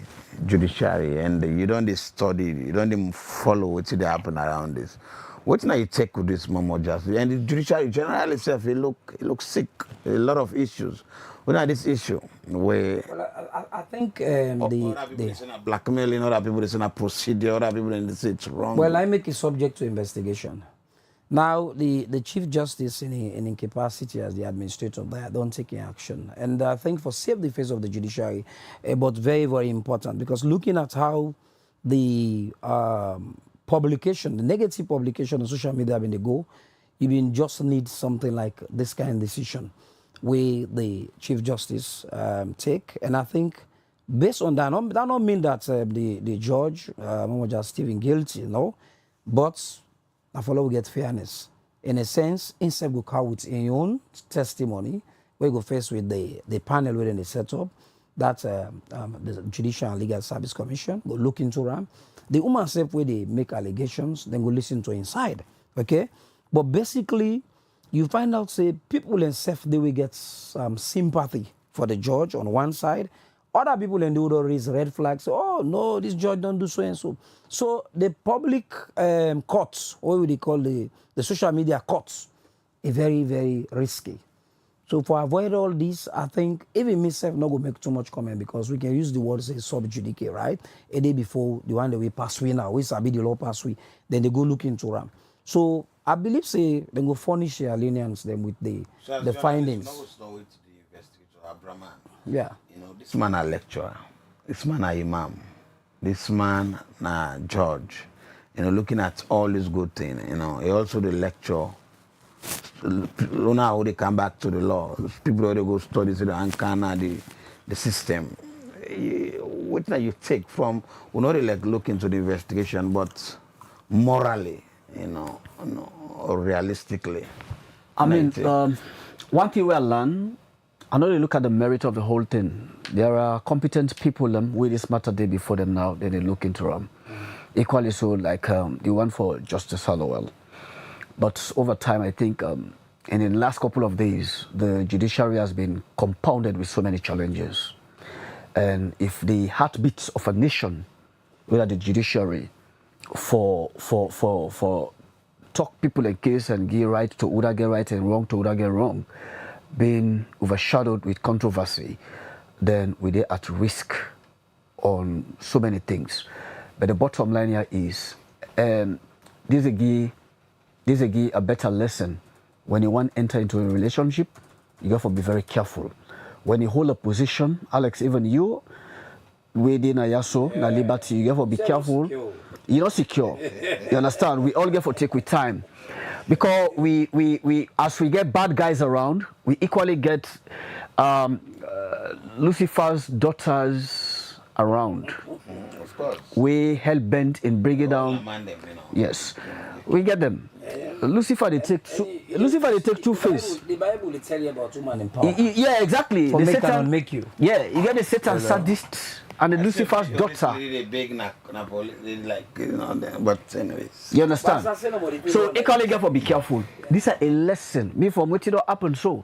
judiciary, and you don't study, you don't even follow what's happen around this. What now you take with this Momoja? And the judiciary generally itself, it look sick. A lot of issues. What are this issue where? Well, I think other people say blackmailing, other people they say procedure, other people they say it's wrong. Well, I make it subject to investigation. Now, the Chief Justice in incapacity as the administrator there don't take any action. And I think for save the face of the judiciary, but very, very important, because looking at how the publication, the negative publication on social media when they go, you even just need something like this kind of decision where the Chief Justice take. And I think based on that don't mean that the judge, Momoja Stephen, guilty, no, but I follow we get fairness. In a sense, instead we come with your own testimony, we go first with the panel within the setup, that's the Judicial and Legal Service Commission, go look into them. The woman self where they make allegations, then go listen to inside, okay? But basically, you find out, say, people in self, they will get some sympathy for the judge on one side. Other people in the other raise red flags, oh, no, this judge don't do so and so. So the public courts, what would they call the social media courts, is very, very risky. So for avoid all this, I think even myself not going to make too much comment because we can use the word say sub judice, right? A day before the one that we pass we now, we sabi the law pass we, then they go look into them. So I believe say they go furnish the aliens them with the findings. Yeah. This man a lecturer, this man a imam, this man a judge. Looking at all this good thing, he also the lecture. How they come back to the law. People they go study the Ankana, the system. What now you take from we not really look into the investigation, but morally, or realistically. I mean, one thing we learn, I know they look at the merit of the whole thing. There are competent people with this matter day before them now, then they look into them. Equally so, like the one for Justice Hallowell. But over time, I think, and in the last couple of days, the judiciary has been compounded with so many challenges. And if the heartbeats of a nation, whether the judiciary, for talk people in case and give right to Uda get right and wrong to Uda get wrong, being overshadowed with controversy, then we're at risk on so many things. But the bottom line here is, this is a better lesson. When you want to enter into a relationship, you have to be very careful. When you hold a position, Alex, even you, within Ayaso, na liberty, you have to be careful. You're not secure. You understand? We all get to take with time. Because we as we get bad guys around, we equally get Lucifer's daughters around. Of course. We hell bent in bringing down. Yes, we get them. Lucifer they take two face. The Bible will tell you about woman in power. Yeah, exactly. For the make Satan and make you. Yeah, you get the Satan sadist and the Lucifer's daughter. But anyways. You understand? So equally get for be careful. These are a lesson. Me from what it don't happen so.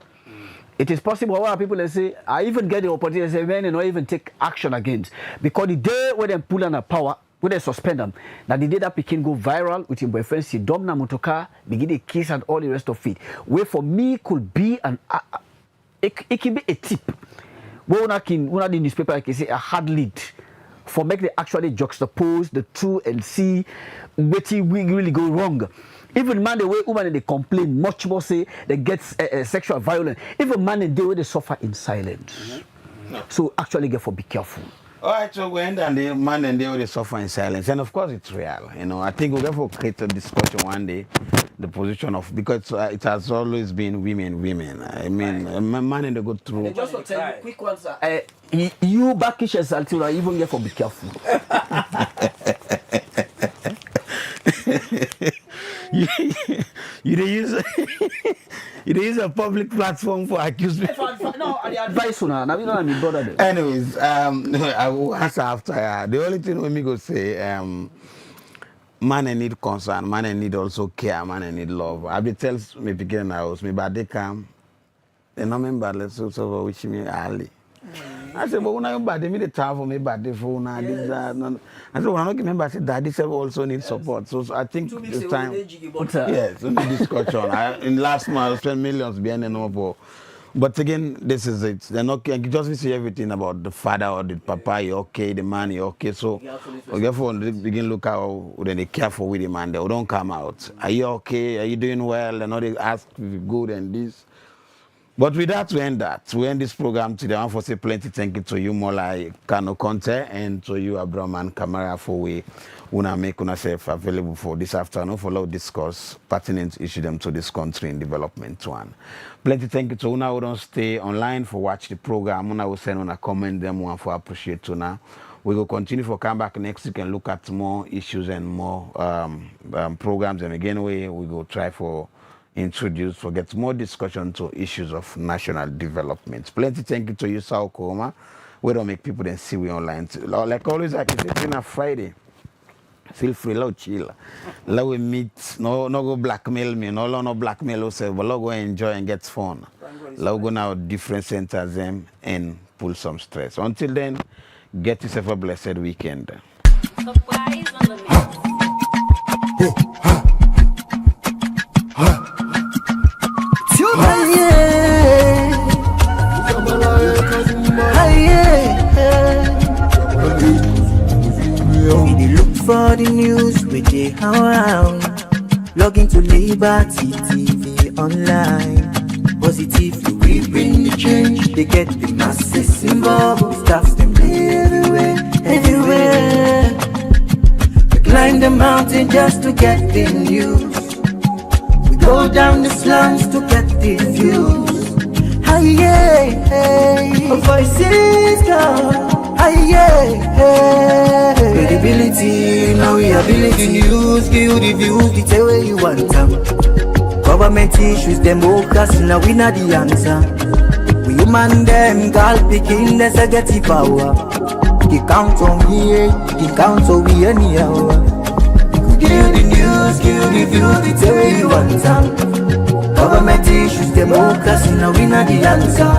It is possible where people they say, I even get the opportunity to say, man, and not even take action against. Because the day when they pull on a power, when they suspend them, now the day that Pekin go viral with your boyfriend, see Domna Motoka, begin a kiss and all the rest of it. Where for me could be it can be a tip. Where one the newspaper, I can say a hard lead for make they actually juxtapose the two and see what will really go wrong. Even man the way women they complain much more say they get sexual violence. Even man the way they suffer in silence. So actually get for be careful. All right, so we end and the man and they already suffer in silence. And of course, it's real. You know, I think we'll have to create a discussion one day, the position of, because it has always been women. I mean, man and they go through. Just to tell you, quick one, sir. You backish yourself till I even get for be careful. You use a public platform for accuse me. No, I advise you now. Now we don't have brother. Anyways, I will answer after. The only thing when me go say, man I need concern, man I need also care, man I need love. I be tell me begin in the house, me but they come, they no remember let's also wish me early. I said, but when I bad, me the travel me bad the phone and this that. I said, when I don't remember, I said, daddy said also need support. So I think it's time. Yes, only discussion. In last month I spent millions behind the number. But again, this is it. They're not just see everything about the father or the papa, you're okay, the man, you're okay. So therefore begin look how then they care for with the man, they don't come out. Are you okay? Are you doing well? And all they ask if you're good and this. But with that, we end that. We end this program today. I want to say plenty thank you to you, Mola Kano Conte, and to you, Abraham and Kamara, for we wanna make yourself available for this afternoon forเราdiscuss pertinent issue them to this country in development one. Plenty thank you to una who don't stay online for watch the program. Una will send on a comment them one for appreciate to now. We will continue for come back next week and look at more issues and more programs. And again, we go try for introduce for get more discussion to issues of national development. Plenty thank you to you, Sao Koma. We don't make people then see we online. Like always, like it's been a Friday. Feel free, love chill. Let we meet. No go blackmail me. No blackmail us. But let go enjoy and get fun. Let go now different centers them and pull some stress. Until then, get yourself a blessed weekend. For the news we dey around, log into Liberty TV online. Positively we bring the change. They get the masses involved. Staff them everywhere. We climb the mountain just to get the news. We go down the slums to get the views. Voices come. Credibility, now we ability. News, give the views, the tell where you want them. Government issues, democracy, now we not the answer. We human them, girl picking, there's a get the power. They count on me, they count on we anyhow. Give the news, give the views, the tell where you want them. Government issues, democracy, now we not the answer.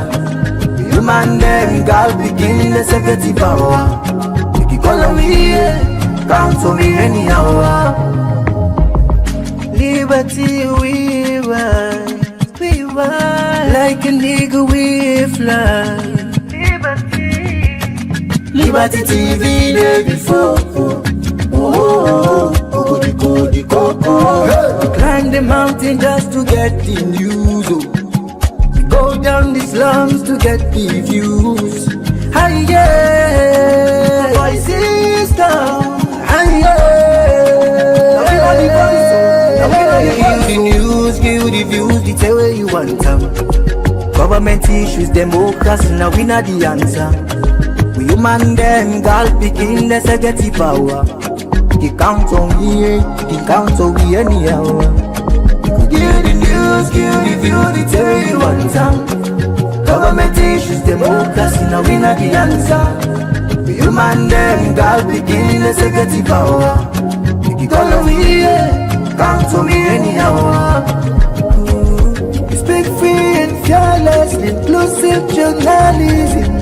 Man them girl begin the security power. You can call on me, count on me anyhow. Liberty we ride, like a nigga we fly. Liberty TV day before. Climb the mountain just to get the news. Go down the slums to get the views. Voices down. Give the news, give the views, the tell where you want them. Government issues, democracy, now we not the answer. We human them, girl picking, there's a get the power. They count on me, they count on we anyhow. Give the news, give the views, the tell where you want them. Government issues, democracy, now we not the answer. We human them, God begin, let's get the power. You call on me, count to me anyhow. Speak free and fearless, inclusive journalism.